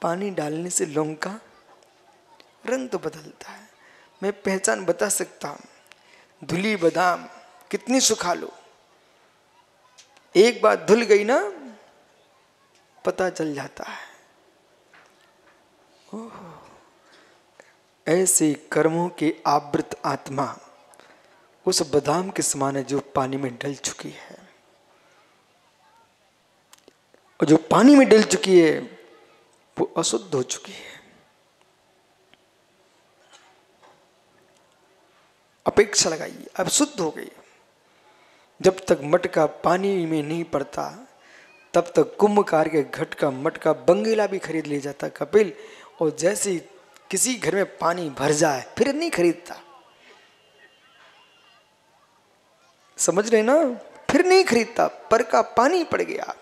पानी डालने से लौंग का रंग तो बदलता है। मैं पहचान बता सकता हूं। धुली बादाम कितनी सुखा लो, एक बार धुल गई ना पता चल जाता है। ऐसे कर्मों के आवृत आत्मा उस बादाम के समान है जो पानी में डल चुकी है। और जो पानी में डल चुकी है वो अशुद्ध हो चुकी है। अपेक्षा लगाइए, अब शुद्ध हो गई। जब तक मटका पानी में नहीं पड़ता तब तक कुंभकार के घट का मटका बंगेला भी खरीद ले जाता कपिल। और जैसे किसी घर में पानी भर जाए फिर नहीं खरीदता, समझ रहे ना? फिर नहीं खरीदता, पर का पानी पड़ गया,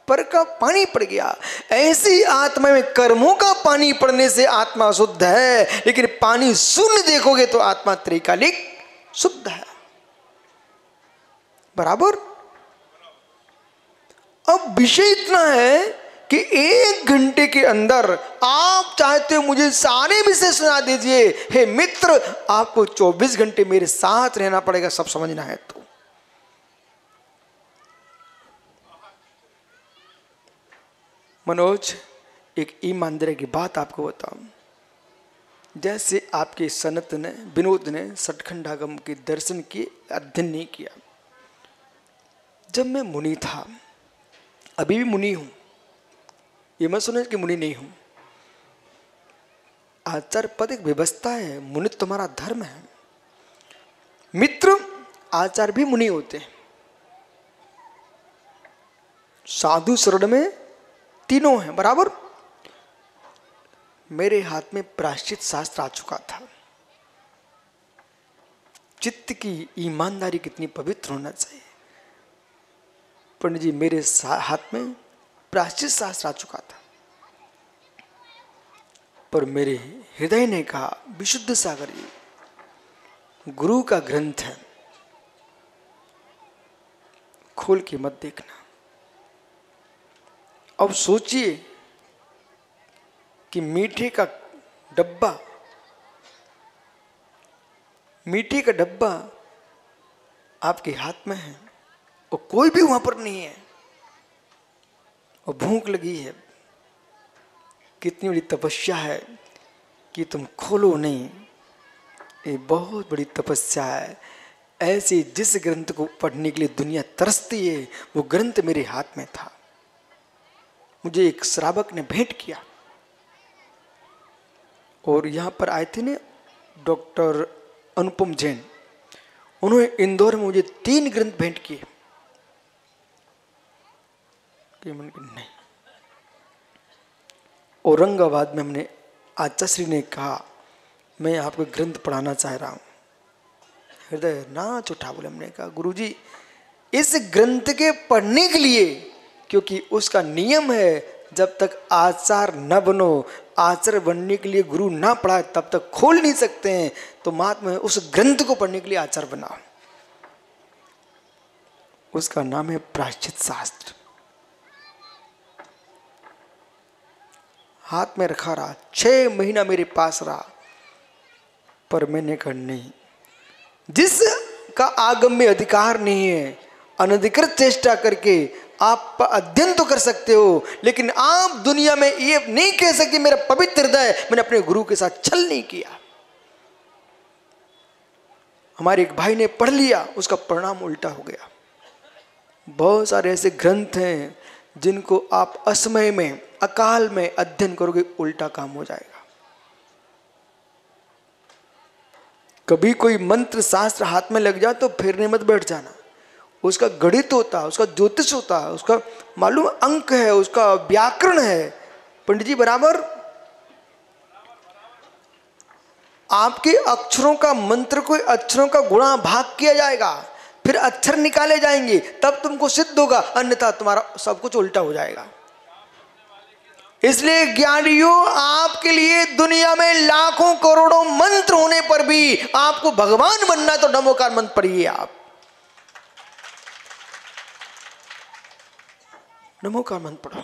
पर का पानी पड़ गया। ऐसी आत्मा में कर्मों का पानी पड़ने से आत्मा शुद्ध है, लेकिन पानी शून्य देखोगे तो आत्मा त्रैकालिक शुद्ध है। बराबर? अब विषय इतना है कि 1 घंटे के अंदर आप चाहते हो मुझे सारे विषय सुना दीजिए। हे मित्र, आपको 24 घंटे मेरे साथ रहना पड़ेगा सब समझना है तो। मनोज, एक ईमानदारी की बात आपको बताऊं। जैसे आपके सनत ने, विनोद ने सटखंडागम के दर्शन किए, अध्ययन नहीं किया। जब मैं मुनि था, अभी भी मुनि हूं, ये मत सुने कि मुनि नहीं हूं। आचार पद एक व्यवस्था है, मुनि तुम्हारा धर्म है। मित्र, आचार भी मुनि होते हैं। साधु शरण में तीनों हैं, बराबर? मेरे हाथ में प्रायश्चित शास्त्र आ चुका था। चित्त की ईमानदारी कितनी पवित्र होना चाहिए। पंडित जी, मेरे हाथ में प्रायश्चित शास्त्र आ चुका था, पर मेरे हृदय ने कहा, विशुद्ध सागर जी गुरु का ग्रंथ है, खोल के मत देखना। अब सोचिए कि मीठे का डब्बा आपके हाथ में है और कोई भी वहां पर नहीं है और भूख लगी है। कितनी बड़ी तपस्या है कि तुम खोलो नहीं। ये बहुत बड़ी तपस्या है। ऐसे जिस ग्रंथ को पढ़ने के लिए दुनिया तरसती है, वो ग्रंथ मेरे हाथ में था। मुझे एक श्रावक ने भेंट किया और यहाँ पर आए थे ना डॉक्टर अनुपम जैन, उन्होंने इंदौर में मुझे 3 ग्रंथ भेंट किए। नहीं, औरंगाबाद में हमने आचार्य ने कहा, मैं आपको ग्रंथ पढ़ाना चाह रहा हूँ। हृदय नाच उठा। बोले, हमने कहा गुरुजी इस ग्रंथ के पढ़ने के लिए, क्योंकि उसका नियम है जब तक आचार न बनो, आचार्य बनने के लिए गुरु ना पढ़ाए तब तक खोल नहीं सकते हैं। तो महात्मा उस ग्रंथ को पढ़ने के लिए आचार्य बनाओ। उसका नाम है प्रायश्चित शास्त्र। हाथ में रखा रहा, 6 महीना मेरे पास रहा, पर मैंने कहा नहीं, जिसका आगम में अधिकार नहीं है, अनधिकृत चेष्टा करके आप अध्ययन तो कर सकते हो, लेकिन आप दुनिया में ये नहीं कह सकते मेरा पवित्र हृदय, मैंने अपने गुरु के साथ छल नहीं किया। हमारे एक भाई ने पढ़ लिया, उसका परिणाम उल्टा हो गया। बहुत सारे ऐसे ग्रंथ हैं जिनको आप असमय में, अकाल में अध्ययन करोगे, उल्टा काम हो जाएगा। कभी कोई मंत्र शास्त्र हाथ में लग जाए तो फेरने मत बैठ जाना। उसका गणित होता है, उसका ज्योतिष होता है, उसका मालूम अंक है, उसका व्याकरण है। पंडित जी बराबर। आपके अक्षरों का मंत्र को अक्षरों का गुणा भाग किया जाएगा, फिर अक्षर निकाले जाएंगे, तब तुमको सिद्ध होगा, अन्यथा तुम्हारा सब कुछ उल्टा हो जाएगा। इसलिए ज्ञानियों, आपके लिए दुनिया में लाखों करोड़ों मंत्र होने पर भी आपको भगवान बनना है तो नमोकार मंत्र पढ़िए। आप नमोकार मंत्र पढ़ो।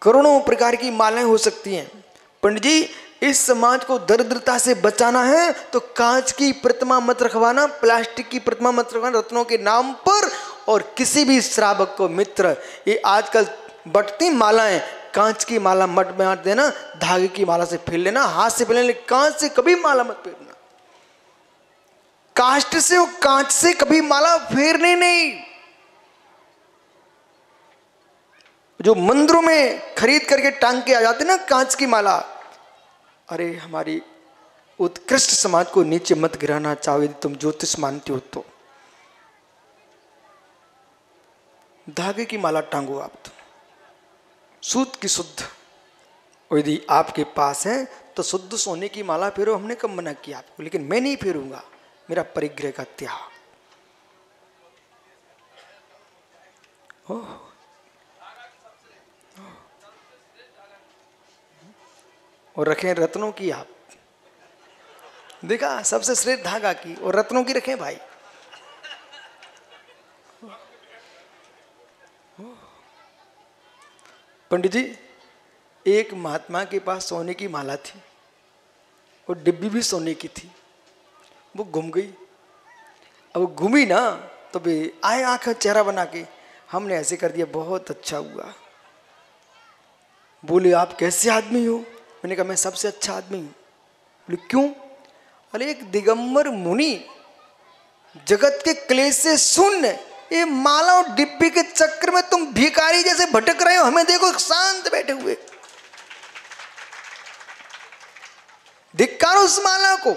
करोड़ों प्रकार की मालाएं हो सकती हैं। पंडित जी, इस समाज को दरिद्रता से बचाना है तो कांच की प्रतिमा मत रखवाना, प्लास्टिक की प्रतिमा मत रखवाना रत्नों के नाम पर। और किसी भी श्रावक को मित्र, ये आजकल बटती मालाएं, कांच की माला मत बांट देना, धागे की माला से फेर लेना, हाथ से फेर लेना, कांच से कभी माला मत फेरना। काष्ठ से और कांच से कभी माला फेरने नहीं। जो मंदिरों में खरीद करके टांग के आ जाते ना कांच की माला, अरे हमारी उत्कृष्ट समाज को नीचे मत गिराना चाहो यदि तुम ज्योतिष मानते हो तो। धागे की माला टांगो आप तो, सूत की शुद्ध। और यदि आपके पास है तो शुद्ध सोने की माला फेरो, हमने कब मना किया आपको, लेकिन मैं नहीं फेरूंगा, मेरा परिग्रह का त्याग। और रखें रत्नों की, आप देखा सबसे श्रेष्ठ धागा की, और रत्नों की रखें भाई। पंडित जी, एक महात्मा के पास सोने की माला थी और डिब्बी भी सोने की थी, वो घूम गई। अब घूमी ना तो भी आए आंख चेहरा बना के, हमने ऐसे कर दिया, बहुत अच्छा हुआ। बोले आप कैसे आदमी हो? मैंने कहा मैं सबसे अच्छा आदमी हूं। बोले क्यों? अरे एक दिगंबर मुनि जगत के क्लेश से शून्य, ये माला और डिब्बी के चक्कर में तुम भिखारी जैसे भटक रहे हो, हमें देखो शांत बैठे हुए। धिक्कार उस माला को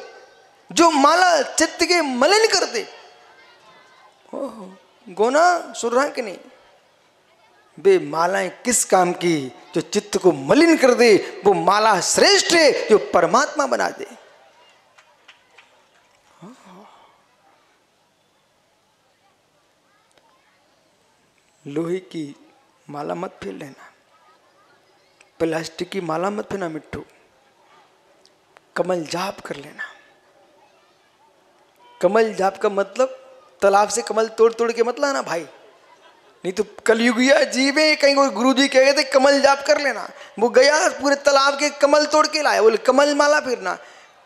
जो माला चित्त के मलिन कर दे। गोना सुन रहा कि नहीं? वे मालाएं किस काम की? जो चित्त को मलिन कर दे। वो माला श्रेष्ठ है जो परमात्मा बना दे। लोहे की माला मत फेर लेना, प्लास्टिक की माला मत फेरना मिट्टू, कमल जाप कर लेना। कमल जाप का मतलब तालाब से कमल तोड़ तोड़ के मत लाना भाई, नहीं तो कलयुगिया जीवे कहीं कोई गुरुजी कह गए थे कमल जाप कर लेना, वो गया पूरे तालाब के कमल तोड़ के लाया, बोले कमल माला फेरना।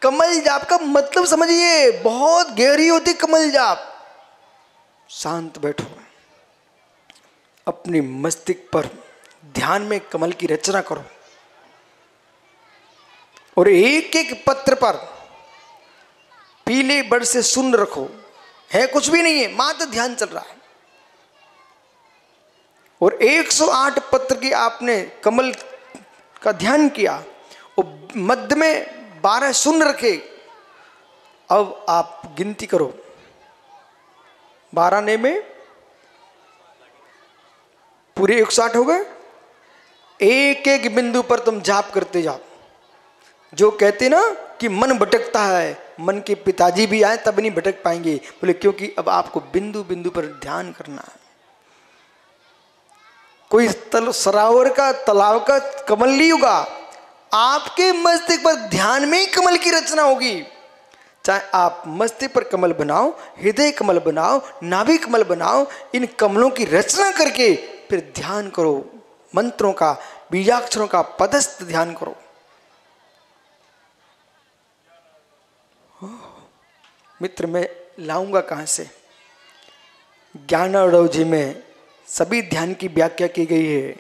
कमल जाप का मतलब समझिए, बहुत गहरी होती कमल जाप। शांत बैठो, अपने मस्तिष्क पर ध्यान में कमल की रचना करो और एक एक पत्र पर पीले बड़ से सुन रखो। है कुछ भी नहीं है, मात्र ध्यान चल रहा है। और 108 पत्र की आपने कमल का ध्यान किया और मध्य में 12 सुन रखे। अब आप गिनती करो, 12 ने में पूरे 108 हो गए। एक एक बिंदु पर तुम जाप करते जाओ। जो कहते ना कि मन भटकता है, मन के पिताजी भी आए तब नहीं भटक पाएंगे। बोले क्योंकि अब आपको बिंदु बिंदु पर ध्यान करना है। कोई सरोवर का तालाब का कमल नहीं होगा, आपके मस्तिष्क पर ध्यान में ही कमल की रचना होगी। चाहे आप मस्तिष्क पर कमल बनाओ, हृदय कमल बनाओ, नाभि कमल बनाओ, इन कमलों की रचना करके फिर ध्यान करो। मंत्रों का, बीजाक्षरों का पदस्थ ध्यान करो। मित्र मैं लाऊंगा कहां से? ज्ञानार्णव जी में सभी ध्यान की व्याख्या की गई है।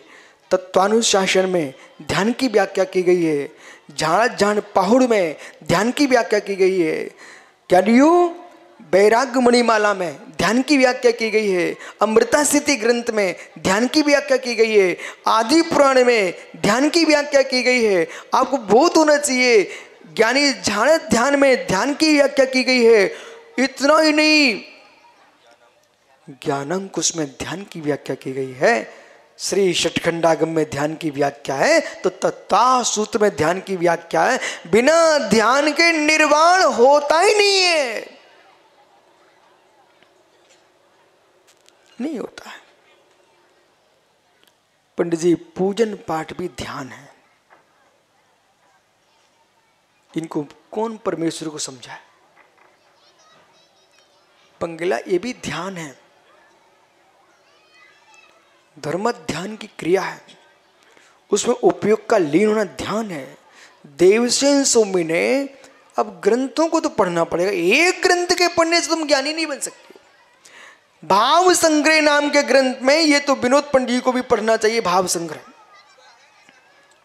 तत्वानुशासन में ध्यान की व्याख्या की गई है। झाड़ झाड़ पहाड़ में ध्यान की व्याख्या की गई है। ज्ञानियों वैराग्य मणिमाला में ध्यान की व्याख्या की गई है। अमृता स्थिति ग्रंथ में ध्यान की व्याख्या की गई है। आदि पुराण में ध्यान की व्याख्या की गई है। आपको बोध होना चाहिए, ज्ञानी झाड़ ध्यान में ध्यान की व्याख्या की गई है। इतना ही नहीं, ज्ञानांकुश में ध्यान की व्याख्या की गई है। श्री षटखंडागम में ध्यान की व्याख्या है तो तत्व सूत्र में ध्यान की व्याख्या है, बिना ध्यान के निर्वाण होता ही नहीं है, नहीं होता है। पंडित जी पूजन पाठ भी ध्यान है, इनको कौन परमेश्वर को समझाए? पंगला ये भी ध्यान है, धर्म ध्यान की क्रिया है, उसमें उपयोग का लीन होना ध्यान है। देवसेन स्वामी ने, अब ग्रंथों को तो पढ़ना पड़ेगा, एक ग्रंथ के पढ़ने से तुम ज्ञानी नहीं बन सकते। भाव संग्रह नाम के ग्रंथ में, ये तो विनोद पंडित जी को भी पढ़ना चाहिए, भाव संग्रह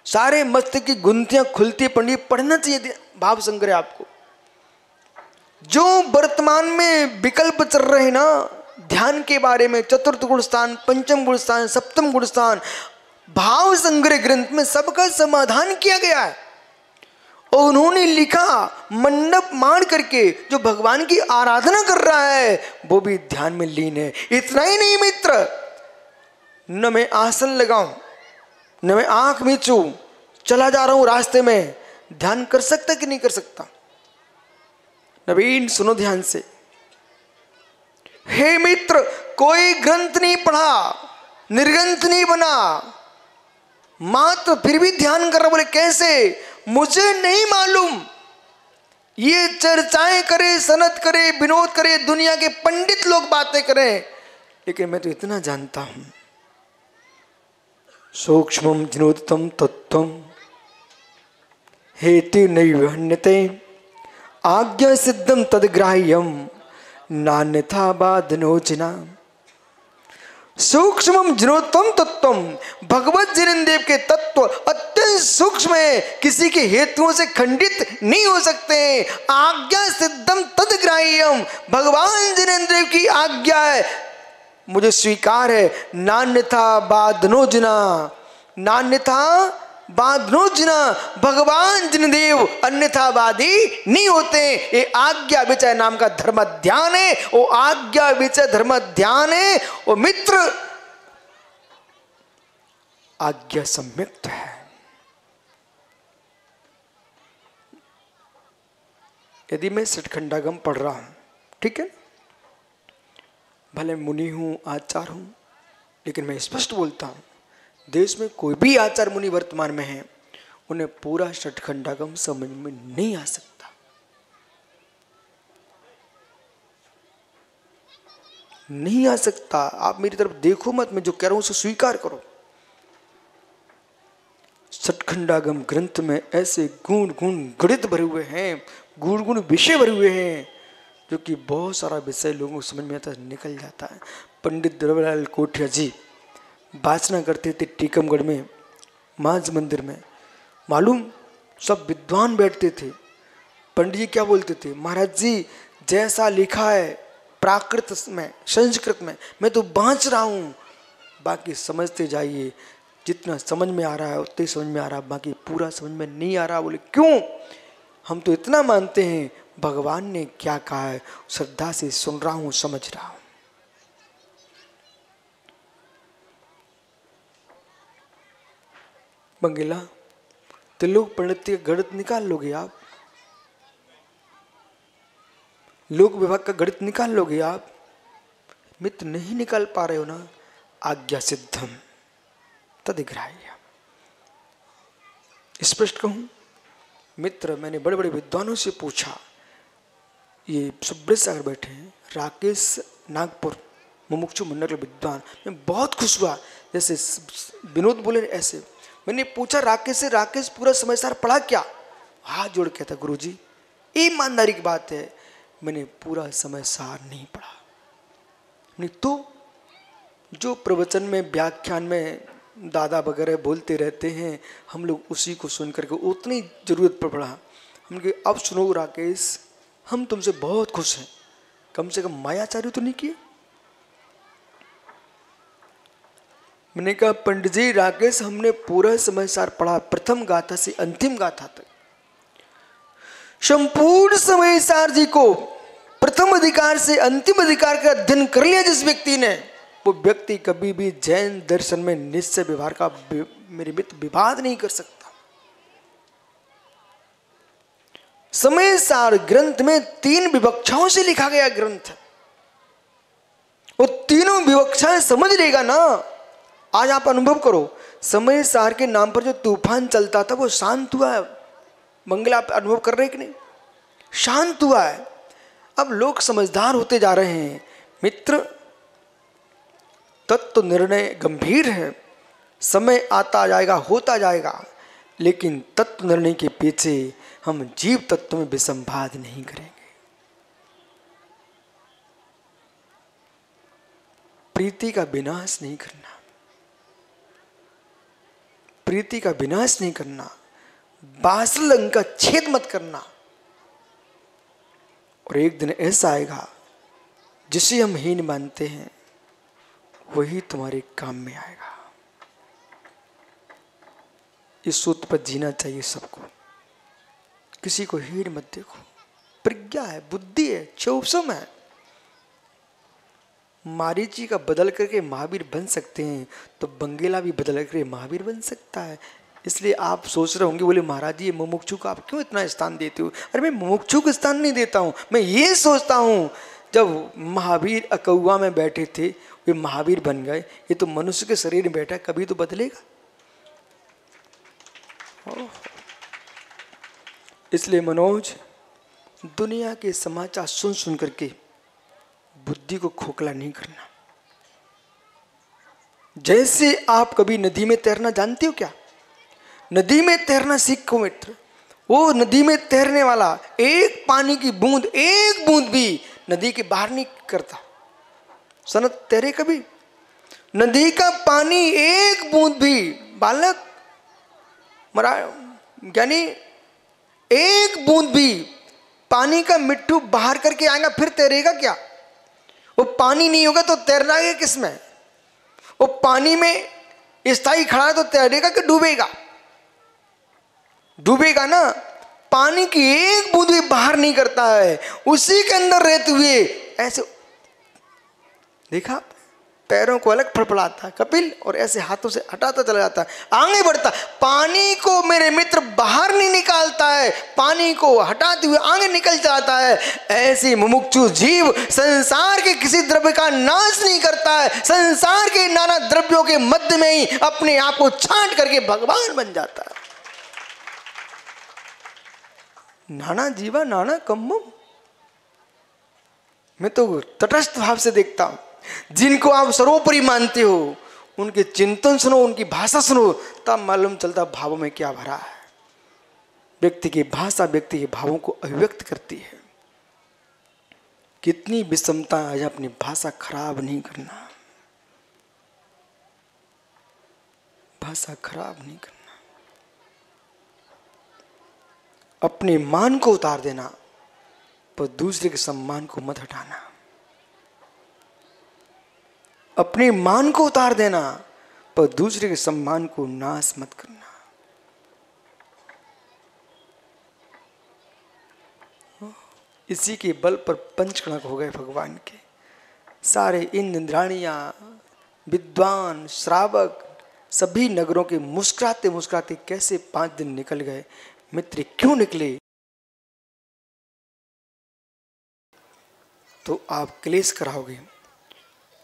सारे मस्तिष्क की गुंथियां खुलती पंडित पढ़ना चाहिए भाव संग्रह आपको। जो वर्तमान में विकल्प चल रहे हैं ना ध्यान के बारे में, चतुर्थ गुण स्थान, पंचम गुण स्थान, सप्तम गुण स्थान, भाव संग्रह ग्रंथ में सबका समाधान किया गया है। और उन्होंने लिखा मंडप मार करके जो भगवान की आराधना कर रहा है वो भी ध्यान में लीन है। इतना ही नहीं मित्र, न मैं आसन लगाऊं न मैं आंख मीचूं, चला जा रहा हूं रास्ते में, ध्यान कर सकता कि नहीं कर सकता? नवीन सुनो ध्यान से, हे मित्र कोई ग्रंथ नहीं पढ़ा, निर्ग्रंथ नहीं बना, मात्र फिर भी ध्यान कर रहा। बोले कैसे? मुझे नहीं मालूम। ये चर्चाएं करे, सनत करे, विनोद करे, दुनिया के पंडित लोग बातें करें, लेकिन मैं तो इतना जानता हूं, सूक्ष्मम जिनोदितम तत्वम हेतु नैवहन्यते आज्ञा सिद्धम तदग्राह्यम नान्यथा बाधनोचना। सूक्ष्मम जिनोत्तम तत्वम, भगवत जिनेन्द्र के तत्व अत्यंत सूक्ष्म है, किसी के हेतुओं से खंडित नहीं हो सकते। आज्ञा सिद्धम तदग्राह्यम, भगवान जिनेन्द्र की आज्ञा है, मुझे स्वीकार है। नान्यथा बाधनोजना, नान्यथा बाधनोजना, भगवान जिनदेव अन्यथावादी नहीं होते। ये आज्ञा विचय नाम का धर्म ध्यान है, वो आज्ञा विचय धर्म ध्यान है। वो मित्र आज्ञा सम्यक्त है। यदि मैं षटखंडागम पढ़ रहा हूं, ठीक है, भले मुनि हूं, आचार्य हूं, लेकिन मैं स्पष्ट बोलता हूं, देश में कोई भी आचार्य मुनि वर्तमान में है, उन्हें पूरा षटखंडागम समझ में नहीं आ सकता। नहीं आ सकता। आप मेरी तरफ देखो मत, मैं जो कह रहा हूं उसे स्वीकार करो। षटखंडागम ग्रंथ में ऐसे गुण गुण गणित भरे हुए हैं, गुण गुण विषय भरे हुए हैं, जो कि बहुत सारा विषय लोगों को समझ में आता है, निकल जाता है। पंडित द्रव्यलाल कोठिया जी वाचना करते थे टीकमगढ़ में, मांझ मंदिर में, मालूम सब विद्वान बैठते थे। पंडित जी क्या बोलते थे? महाराज जी जैसा लिखा है प्राकृत में, संस्कृत में, मैं तो बाँच रहा हूँ, बाकी समझते जाइए, जितना समझ में आ रहा है उतने समझ में आ रहा है, बाकी पूरा समझ में नहीं आ रहा। बोले क्यों? हम तो इतना मानते हैं भगवान ने क्या कहा है, श्रद्धा से सुन रहा हूँ, समझ रहा हूँ। बंगला त्रिलोक पंडित का गणित निकाल लोगे आप? लोक विभाग का गणित निकाल लोगे आप? मित्र नहीं निकाल पा रहे हो ना। आज्ञा सिद्धम तदग्राह्य। स्पष्ट कहूं मित्र, मैंने बड़े बड़े विद्वानों से पूछा, ये सुब्रत सागर बैठे हैं, राकेश नागपुर मुमुक्षु मंडल विद्वान, मैं बहुत खुश हुआ। जैसे विनोद बोले ऐसे मैंने पूछा राकेश से, राकेश पूरा समय सार पढ़ा क्या? हाथ जोड़ के था गुरुजी, ईमानदारी की बात है, मैंने पूरा समय सार नहीं पढ़ा। नहीं तो जो प्रवचन में व्याख्यान में दादा वगैरह बोलते रहते हैं, हम लोग उसी को सुन करके उतनी जरूरत पर पड़ा। हम कहे अब सुनो राकेश, हम तुमसे बहुत खुश हैं, कम से कम मायाचार्य तो नहीं किए। मैंने कहा पंडित जी राकेश, हमने पूरा समय सार पढ़ा, प्रथम गाथा से अंतिम गाथा तक, संपूर्ण समय सार जी को प्रथम अधिकार से अंतिम अधिकार का अध्ययन कर लिया जिस व्यक्ति ने, वो व्यक्ति कभी भी जैन दर्शन में निश्चय व्यवहार का मेरे मित्र विवाद नहीं कर सकता। समय सार ग्रंथ में 3 विवक्षाओं से लिखा गया ग्रंथ है। वो तीनों विवक्षाएं समझ लेगा ना। आज आप अनुभव करो, समय सार के नाम पर जो तूफान चलता था वो शांत हुआ है। मंगल आप अनुभव कर रहे हैं कि नहीं? शांत हुआ है। अब लोग समझदार होते जा रहे हैं मित्र। तत्व निर्णय गंभीर है, समय आता जाएगा, होता जाएगा, लेकिन तत्व निर्णय के पीछे हम जीव तत्व में विसंवाद नहीं करेंगे। प्रीति का विनाश नहीं करना, प्रीति का विनाश नहीं करना, बासलंग का छेद मत करना। और एक दिन ऐसा आएगा जिसे हम हीन मानते हैं वही तुम्हारे काम में आएगा। इस सूत्र पर जीना चाहिए सबको। किसी को हीन मत देखो। प्रज्ञा है, बुद्धि है, चौसम है। मारीची का बदल करके महावीर बन सकते हैं तो बंगेला भी बदल करके महावीर बन सकता है। इसलिए आप सोच रहे होंगे, बोले महाराज जी मुमुक्षु को आप क्यों इतना स्थान देते हो? अरे मैं मुमुक्षु को स्थान नहीं देता हूं। मैं ये सोचता हूं जब महावीर अकौआ में बैठे थे वे महावीर बन गए, ये तो मनुष्य के शरीर में बैठा, कभी तो बदलेगा। इसलिए मनोज, दुनिया के समाचार सुन सुन करके बुद्धि को खोखला नहीं करना। जैसे आप कभी नदी में तैरना जानते हो क्या? नदी में तैरना सीखो मित्र। वो नदी में तैरने वाला एक पानी की बूंद, एक बूंद भी नदी के बाहर नहीं करता। सनत तैरे कभी? नदी का पानी एक बूंद भी, बालक मरा यानी एक बूंद भी पानी का मिट्टू बाहर करके आएगा फिर तैरेगा क्या? वो पानी नहीं होगा तो तैरना है किसमें? वो पानी में स्थायी खड़ा है तो तैरेगा कि डूबेगा? डूबेगा ना। पानी की एक बूंद भी बाहर नहीं करता है, उसी के अंदर रहते हुए ऐसे देखा, पैरों को अलग फड़फड़ाता है कपिल और ऐसे हाथों से हटाता चला जाता है, आगे बढ़ता। पानी को मेरे मित्र बाहर नहीं निकालता है, पानी को हटाते हुए आगे निकल जाता है। ऐसे मुमुक्षु जीव संसार के किसी द्रव्य का नाश नहीं करता है, संसार के नाना द्रव्यों के मध्य में ही अपने आप को छांट करके भगवान बन जाता है। नाना जीवा नाना कम्मम। मैं तो तटस्थ भाव से देखता हूं। जिनको आप सर्वोपरि मानते हो उनके चिंतन सुनो, उनकी भाषा सुनो, तब मालूम चलता भावों में क्या भरा है। व्यक्ति की भाषा व्यक्ति के भावों को अभिव्यक्त करती है। कितनी विषमता है, अपनी भाषा खराब नहीं करना, भाषा खराब नहीं करना। अपने मान को उतार देना पर दूसरे के सम्मान को मत हटाना। अपने मान को उतार देना पर दूसरे के सम्मान को नाश मत करना। इसी के बल पर पंचकणक हो गए भगवान के। सारे इंद्राणियां, विद्वान, श्रावक सभी नगरों के मुस्कुराते मुस्कुराते कैसे 5 दिन निकल गए। मित्र क्यों निकले? तो आप क्लेश कराओगे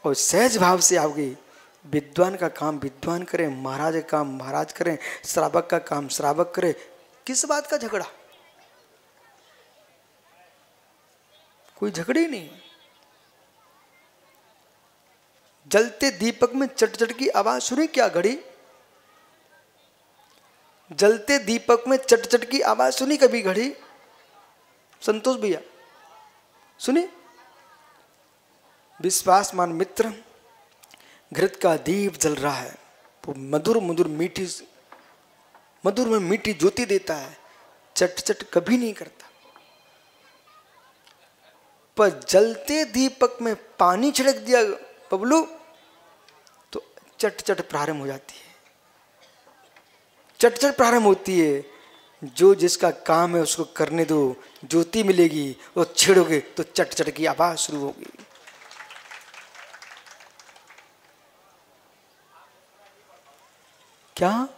और सहज भाव से आओगे। विद्वान का काम विद्वान करें, महाराज का काम महाराज करें, श्रावक का काम श्रावक करें। किस बात का झगड़ा? कोई झगड़े ही नहीं। जलते दीपक में चट चट की आवाज सुनी क्या घड़ी? जलते दीपक में चट चट की आवाज सुनी कभी घड़ी? संतोष भैया सुनी? विश्वास मान मित्र, घृत का दीप जल रहा है, वो मधुर मधुर मीठी मधुर में मीठी ज्योति देता है, चट चट कभी नहीं करता। पर जलते दीपक में पानी छिड़क दिया बबलू तो चट चट प्रारंभ हो जाती है, चट चट प्रारंभ होती है। जो जिसका काम है उसको करने दो, ज्योति मिलेगी। वो छेड़ोगे तो चट चट की आवाज शुरू होगी। क्या?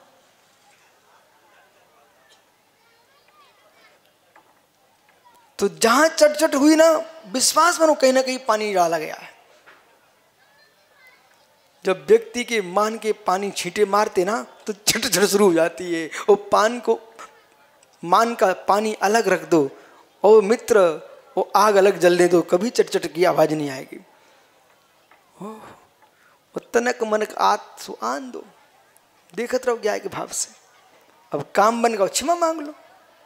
तो जहां चटचट हुई ना, विश्वास मानो कहीं ना कहीं पानी डाला गया है। जब व्यक्ति के मान के पानी छींटे मारते ना तो चटचट शुरू हो जाती है। वो मान का पानी अलग रख दो और मित्र वो आग अलग जलने दो, कभी चटचट की आवाज नहीं आएगी। वो तनक मनक आत सुआन दो, देखत रहो ज्ञाय के भाव से। अब काम बन गया, क्षमा मांग लो,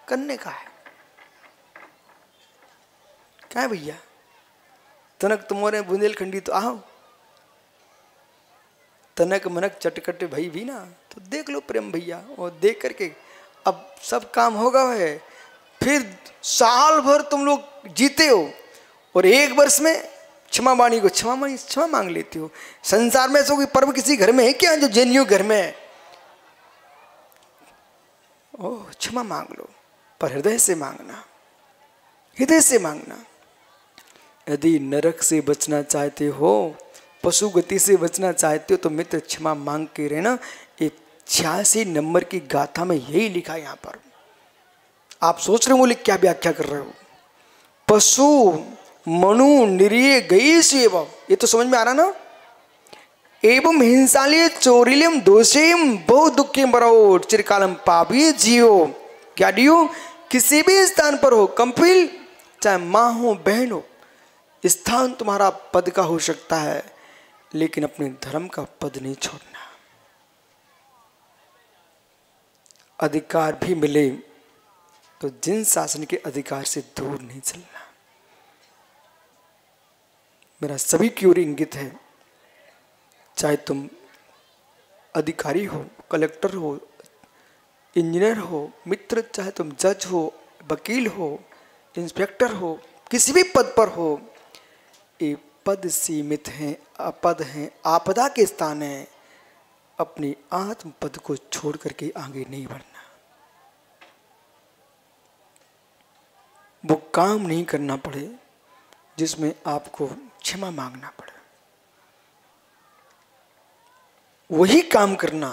करने का है क्या है भैया? तनक तुम्हारे बुंदेलखंडी तो आओ, तनक मनक चटकट भई भी ना, तो देख लो प्रेम भैया। और देख करके अब सब काम होगा है। फिर साल भर तुम लोग जीते हो और एक वर्ष में क्षमा वाणी को क्षमा मांग लेते हो। संसार में ऐसा कोई पर्व किसी घर में है क्या जो जेन्यू घर में है? ओह, क्षमा मांग लो, पर हृदय से मांगना, हृदय से मांगना। यदि नरक से बचना चाहते हो, पशु गति से बचना चाहते हो, तो मित्र क्षमा मांग के रहना। 86 नंबर की गाथा में यही लिखा है। यहां पर आप सोच रहे हो बोले क्या व्याख्या कर रहे हो? पशु मनु निरीय गई सेव, ये तो समझ में आ रहा ना। एवं हिंसाले चोरिलियम दोषेम बहु दुखिम बरो चिरकालम पापी जियो। क्या दियो? किसी भी स्थान पर हो, कंपिल चाहे माँ हो बहन हो, स्थान तुम्हारा पद का हो सकता है, लेकिन अपने धर्म का पद नहीं छोड़ना। अधिकार भी मिले तो जिन शासन के अधिकार से दूर नहीं चलना। मेरा सभी की ओर इंगित है, चाहे तुम अधिकारी हो, कलेक्टर हो, इंजीनियर हो, मित्र, चाहे तुम जज हो, वकील हो, इंस्पेक्टर हो, किसी भी पद पर हो, ये पद सीमित हैं, अपद हैं, आपदा के स्थान है। अपनी आत्म पद को छोड़ करके आगे नहीं बढ़ना। वो काम नहीं करना पड़े जिसमें आपको क्षमा मांगना पड़े, वही काम करना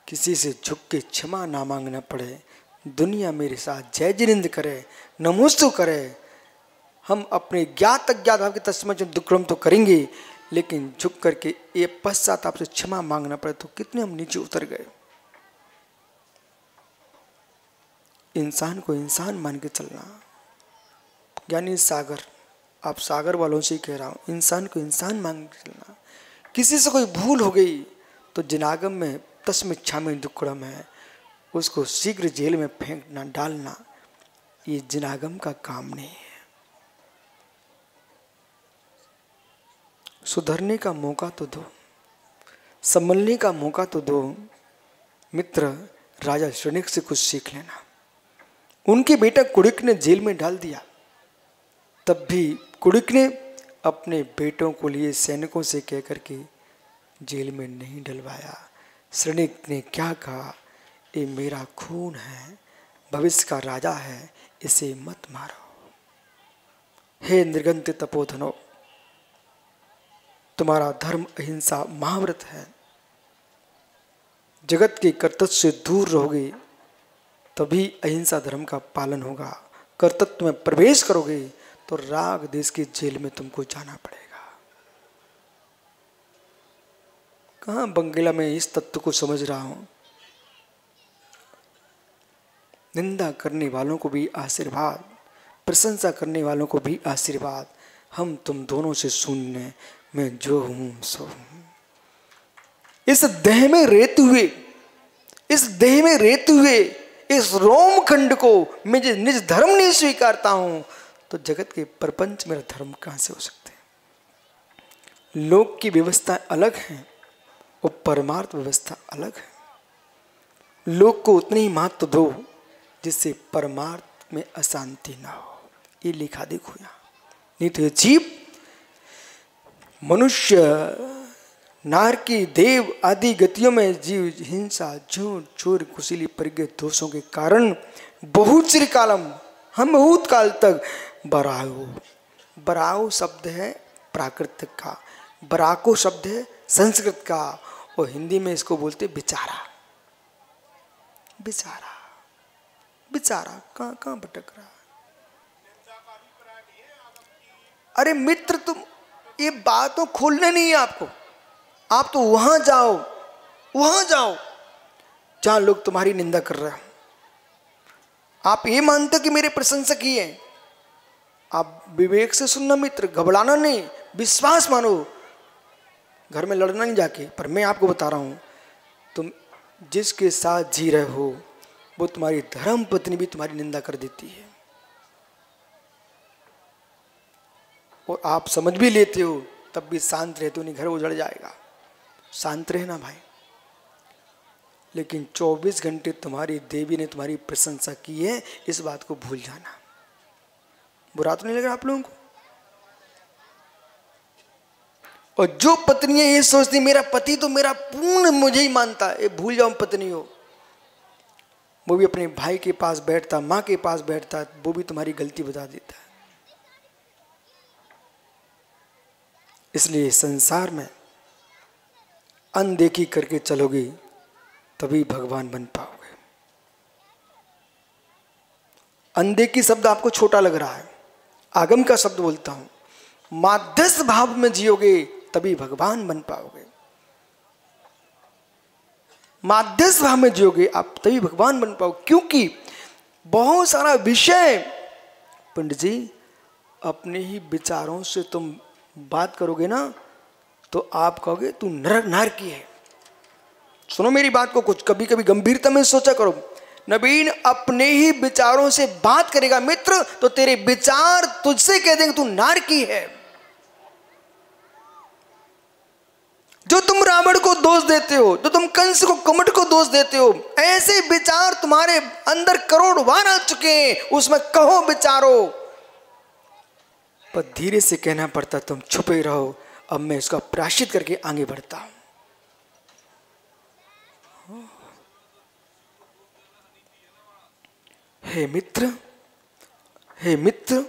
किसी से झुक के क्षमा ना मांगना पड़े। दुनिया मेरे साथ जय जिनेंद्र करे, नमोस्तु करे, हम अपने ज्ञात अज्ञात भाव के तस्मै दुष्कर्म तो करेंगे, लेकिन झुक करके ये पश्चाताप से क्षमा मांगना पड़े तो कितने हम नीचे उतर गए। इंसान को इंसान मान के चलना। यानी सागर, आप सागर वालों से ही कह रहा हूं, इंसान को इंसान मान के चलना। किसी से कोई भूल हो गई तो जिनागम में तस्मिच्छा में दुक्कड़म है, उसको शीघ्र जेल में फेंकना, डालना, ये जिनागम का काम नहीं है। सुधरने का मौका तो दो, संभलने का मौका तो दो। मित्र, राजा शृणिक से कुछ सीख लेना। उनके बेटा कुड़िक ने जेल में डाल दिया, तब भी कुड़िक ने अपने बेटों को लिए सैनिकों से कह करके जेल में नहीं डलवाया। शृणिक ने क्या कहा? ये मेरा खून है, भविष्य का राजा है, इसे मत मारो। हे निर्गंत तपोधनो, तुम्हारा धर्म अहिंसा महाव्रत है। जगत के कर्तव्य से दूर रहोगे तभी अहिंसा धर्म का पालन होगा। कर्तव्य में प्रवेश करोगे तो राग देश की जेल में तुमको जाना पड़ेगा। कहाँ बंगला में इस तत्व को समझ रहा हूं। निंदा करने वालों को भी आशीर्वाद, प्रशंसा करने वालों को भी आशीर्वाद। हम तुम दोनों से शून्य, मैं जो हूं सो हूं। इस देह में रहते हुए, इस देह में रहते हुए इस रोम खंड को मैं निज धर्म नहीं स्वीकारता हूं, तो जगत के प्रपंच मेरा धर्म कहां से हो सकते हैं? लोक की व्यवस्था अलग है और परमार्थ व्यवस्था अलग है। लोक को उतनी ही महत्व दो जिससे परमार्थ में अशांति ना हो। ये लिखा देखो यहाँ। नहीं तो ये जीव, मनुष्य, नारकी, देव आदि गतियों में जीव हिंसा, झूठ, चोर, कुशीली, परिग्रह दोषों के कारण बहुत चिरकालम, हम बहुत काल तक बराहो। बराहो शब्द है प्राकृतिक का, बराको शब्द है संस्कृत का, और हिंदी में इसको बोलते बेचारा। बेचारा बेचारा कहां कहां भटक रहा है। अरे मित्र, तुम ये बात तो खोलने नहीं है आपको। आप तो वहां जाओ जहां लोग तुम्हारी निंदा कर रहे हैं। आप ये मानते कि मेरे प्रशंसक ही हैं। आप विवेक से सुनना मित्र, घबराना नहीं, विश्वास मानो। घर में लड़ना नहीं जाके। पर मैं आपको बता रहा हूं, तुम जिसके साथ जी रहे हो वो तुम्हारी धर्म पत्नी भी तुम्हारी निंदा कर देती है, और आप समझ भी लेते हो, तब भी शांत रहते हो। नहीं, घर उजड़ जाएगा। शांत रहना भाई। लेकिन 24 घंटे तुम्हारी देवी ने तुम्हारी प्रशंसा की है, इस बात को भूल जाना। बुरा तो नहीं लग रहा आप लोगों को? और जो पत्नियां ये सोचती मेरा पति तो मेरा पूर्ण मुझे ही मानता है, ये भूल जाओ पत्नी हो। वो भी अपने भाई के पास बैठता, मां के पास बैठता, वो भी तुम्हारी गलती बता देता है। इसलिए संसार में अनदेखी करके चलोगे तभी भगवान बन पाओगे। अनदेखी शब्द आपको छोटा लग रहा है, आगम का शब्द बोलता हूं। माध्यस्थ भाव में जियोगे तभी भगवान बन पाओगे। माध्यस्थ भाव में जियोगे आप तभी भगवान बन पाओगे। क्योंकि बहुत सारा विषय, पंडित जी, अपने ही विचारों से तुम बात करोगे ना तो आप कहोगे तू नरकी है। सुनो मेरी बात को, कुछ कभी कभी गंभीरता में सोचा करो। नवीन अपने ही विचारों से बात करेगा मित्र, तो तेरे विचार तुझसे कह देंगे तू नारकी है। जो तुम रावण को दोष देते हो, जो तुम कंस को, कमट को दोष देते हो, ऐसे विचार तुम्हारे अंदर करोड़ बार आ चुके हैं। उसमें कहो विचारो, पर धीरे से कहना पड़ता, तुम छुपे रहो। अब मैं इसका प्रायश्चित करके आगे बढ़ता हूं। हे मित्र,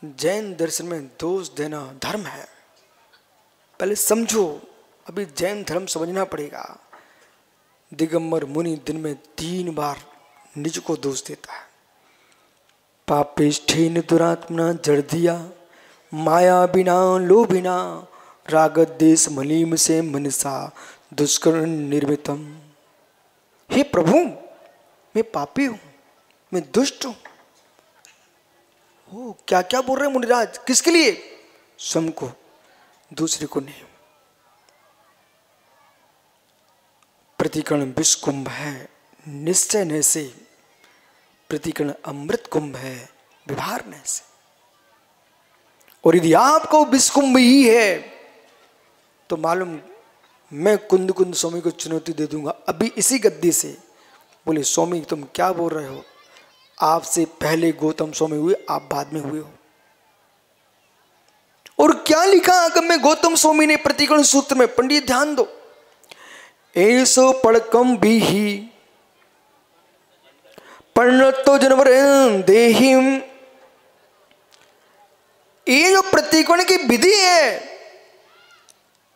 जैन दर्शन में दोष देना धर्म है। पहले समझो, अभी जैन धर्म समझना पड़ेगा। दिगंबर मुनि दिन में 3 बार निज को दोष देता है। पापेष्ठेन दुरात्मना जड़ दिया, माया बिना लोभिना, राग देश मलीम से मनसा दुष्कर्म निर्मितम। हे प्रभु, मैं पापी हूं, मैं दुष्ट हूं। ओ क्या क्या बोल रहे मुनिराज, किसके लिए? स्वयं को, दूसरे को नहीं। प्रतिकरण विष कुंभ है, निश्चय न से। प्रतिकरण अमृत कुंभ है, व्यवहार न से। और यदि आपको विष कुंभ ही है तो मालूम, मैं कुंद कुंद स्वामी को चुनौती दे दूंगा अभी इसी गद्दी से। बोले स्वामी तुम क्या बोल रहे हो? आपसे पहले गौतम स्वामी हुए, आप बाद में हुए हो। और क्या लिखा आगम में गौतम स्वामी ने प्रतिकरण सूत्र में? पंडित ध्यान दो। ऐसो पड़कम भी ही परिणतो जनवर देहिम। ये जो प्रतिकरण की विधि है,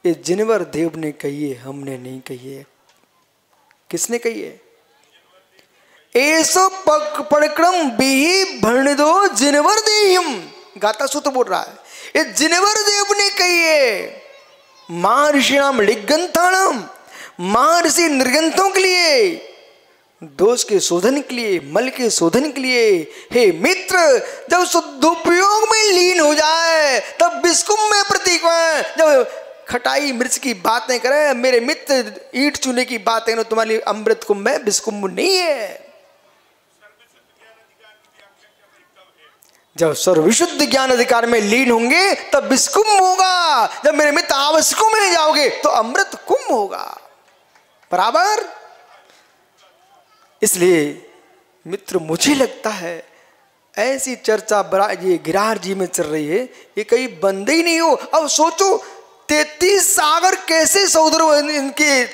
ये जिनवर देव ने कही है, हमने नहीं कही है। किसने कही है? ऐसो पड़क्रम भी भरण दो जिनवर देहिम। गाता सूत्र बोल रहा है, ये जिनवर देव ने कही है। महर्षिणाम लिग्गंथाणाम, महर्षि निर्गंथों के लिए, दोष के शोधन के लिए, मल के शोधन के लिए। हे मित्र, जब शुद्धोपयोग में लीन हो जाए तब विषकुंभ में प्रतीक है। जब खटाई मिर्च की बातें करे मेरे मित्र, ईंट चूने की बातें ना, तुम्हारी अमृत कुंभ है, विषकुंभ नहीं है। जब सर्वविशुद्ध ज्ञान अधिकार में लीन होंगे तब विषकुंभ होगा। जब मेरे मित्र आवश्यकों में जाओगे तो अमृत कुंभ होगा। बराबर। इसलिए मित्र, मुझे लगता है ऐसी चर्चा ये गिरहार जी में चल रही है, ये कहीं बंद ही नहीं हो। अब सोचो 33 सागर कैसे सौदर इनके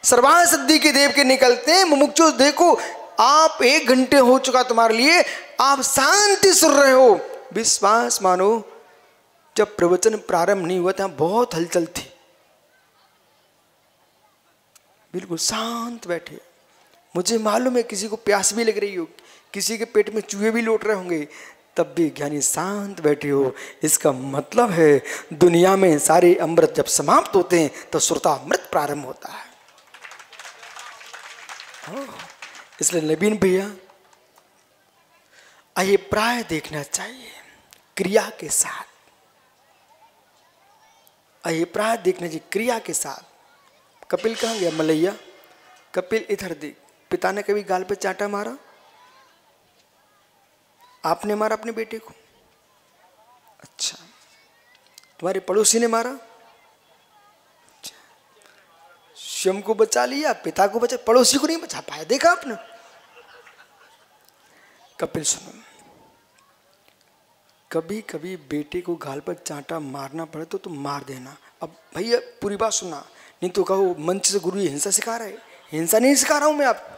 सर्वान सिद्धि के देव के निकलते हैं। मुमुक्षु देखो, आप 1 घंटे हो चुका तुम्हारे लिए, आप शांति सुन रहे हो। विश्वास मानो, जब प्रवचन प्रारंभ नहीं हुआ था बहुत हलचल थी, बिल्कुल शांत बैठे, मुझे मालूम है किसी को प्यास भी लग रही हो, किसी के पेट में चूहे भी लौट रहे होंगे, तब भी ज्ञानी शांत बैठे हो। इसका मतलब है दुनिया में सारे अमृत जब समाप्त होते हैं तो श्रोता अमृत प्रारंभ होता है। इसलिए नवीन भैया अभिप्राय देखना चाहिए क्रिया के साथ, अभिप्राय देखना चाहिए क्रिया के साथ। कपिल कहाँ गया मलैया? कपिल इधर देख। पिता ने कभी गाल पे चांटा मारा? आपने मारा अपने बेटे को? अच्छा। तुम्हारे पड़ोसी ने मारा? अच्छा। स्वयं को बचा लिया, पिता को बचा, पड़ोसी को नहीं बचा पाया। देखा आपने? कपिल सुनो, कभी कभी बेटे को गाल पर चांटा मारना पड़े तो तुम मार देना। अब भैया पूरी बात सुना, नहीं तो कहो मंच से गुरु हिंसा सिखा रहा है। हिंसा नहीं सिखा रहा हूं मैं, आप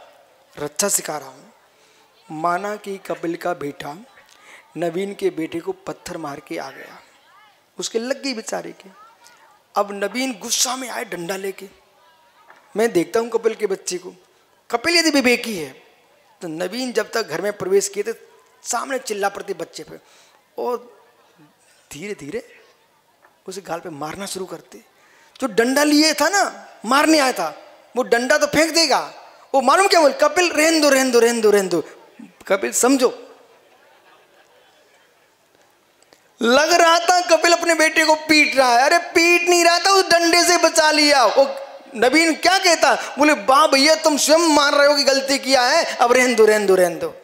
रक्षा सिखा रहा हूं। माना कि कपिल का बेटा नवीन के बेटे को पत्थर मार के आ गया, उसके लग गई बेचारे के। अब नवीन गुस्सा में आए डंडा लेके। मैं देखता हूं कपिल के बच्चे को, कपिल यदि विवेकी है तो नवीन जब तक घर में प्रवेश किए थे सामने चिल्ला पड़ते बच्चे पे और धीरे धीरे उसे गाल पे मारना शुरू करते। जो डंडा लिए था ना, मारने आया था, वो डंडा तो फेंक देगा। वो मालूम क्या बोल? कपिल रहन दो रहन दो रहन दो रहन दो। कपिल समझो, लग रहा था कपिल अपने बेटे को पीट रहा है। अरे पीट नहीं रहा था, उस डंडे से बचा लिया। वो नवीन क्या कहता? बोले वाह भैया तुम स्वयं मान रहे हो कि गलती किया है, अब रहन दो रहन दो रहन दो।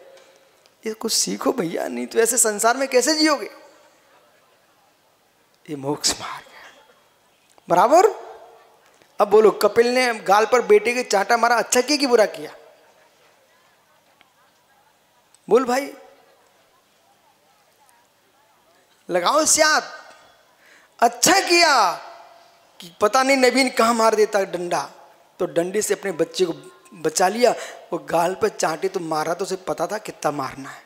ये कुछ सीखो भैया, नहीं तो ऐसे संसार में कैसे जियोगे? ये मोक्ष मार्ग है बराबर। अब बोलो, कपिल ने गाल पर बेटे के चांटा मारा, अच्छा किया कि बुरा किया? बोल भाई, लगाओ स्यात। अच्छा किया कि पता नहीं नवीन कहाँ मार देता डंडा, तो डंडे से अपने बच्चे को बचा लिया। वो गाल पर चांटे तो मारा तो उसे पता था कितना मारना है।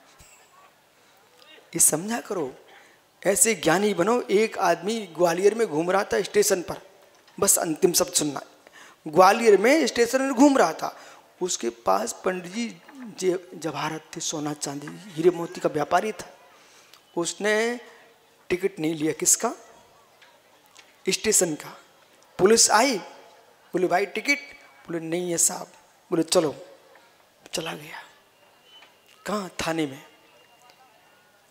ये समझा करो, ऐसे ज्ञानी बनो। एक आदमी ग्वालियर में घूम रहा था स्टेशन पर, बस अंतिम शब्द सुनना। ग्वालियर में स्टेशन में घूम रहा था, उसके पास पंडित जी जवाहरत थे, सोना चांदी हीरे मोती का व्यापारी था। उसने टिकट नहीं लिया। किसका? स्टेशन का। पुलिस आई, बोले भाई टिकट? बोले नहीं है साहब। बोले चलो, चला गया। कहाँ? थाने में।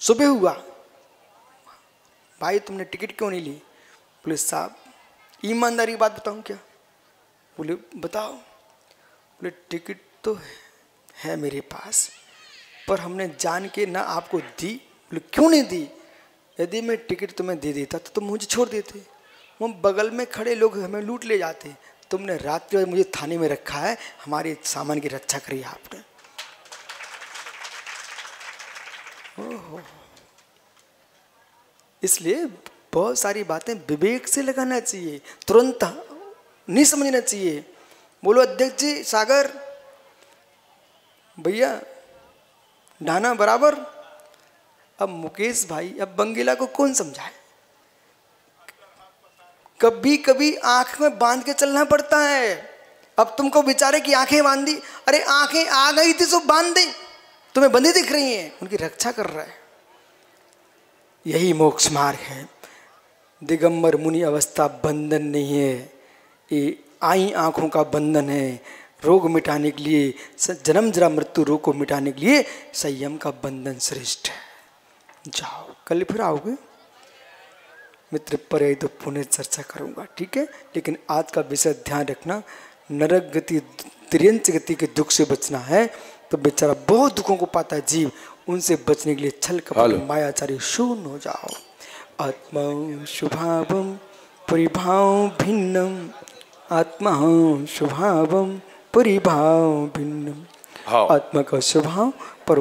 सुबह हुआ, भाई तुमने टिकट क्यों नहीं ली? बोले साहब ईमानदारी की बात बताऊं क्या? बोले बताओ। बोले टिकट तो है मेरे पास, पर हमने जान के ना आपको दी। बोले क्यों नहीं दी? यदि मैं टिकट तुम्हें दे देता तो तुम मुझे छोड़ देते, वो बगल में खड़े लोग हमें लूट ले जाते। तुमने रात के मुझे थाने में रखा है, हमारे सामान की रक्षा करी आपने। ओहो, इसलिए बहुत सारी बातें विवेक से लगाना चाहिए, तुरंत नहीं समझना चाहिए। बोलो अध्यक्ष जी, सागर भैया डाना बराबर। अब मुकेश भाई, अब बंगीला को कौन समझाए? कभी कभी आंख में बांध के चलना पड़ता है। अब तुमको बेचारे की आंखें बांधी, अरे आंखें आ गई थी तो बांध दी, तुम्हें बंधी दिख रही हैं, उनकी रक्षा कर रहा है। यही मोक्ष मार्ग है। दिगंबर मुनि अवस्था बंधन नहीं है, ये आई आंखों का बंधन है। रोग मिटाने के लिए, जन्म जरा मृत्यु रोग को मिटाने के लिए संयम का बंधन श्रेष्ठ है। जाओ, कल फिर आओगे मित्र, पर आई तो पुनः चर्चा करूंगा, ठीक है? लेकिन आज का विषय ध्यान रखना, नरक गति त्रियंच गति के दुख से बचना है। तो बेचारा बहुत दुखों को पाता है जीव, उनसे बचने के लिए छल कपट मायाचारी शून्य हो जाओ। आत्मा शुभावम परिभाव भिन्नम, आत्मा शुभावम परिभाव भिन्नम। आत्मा का स्वभाव पर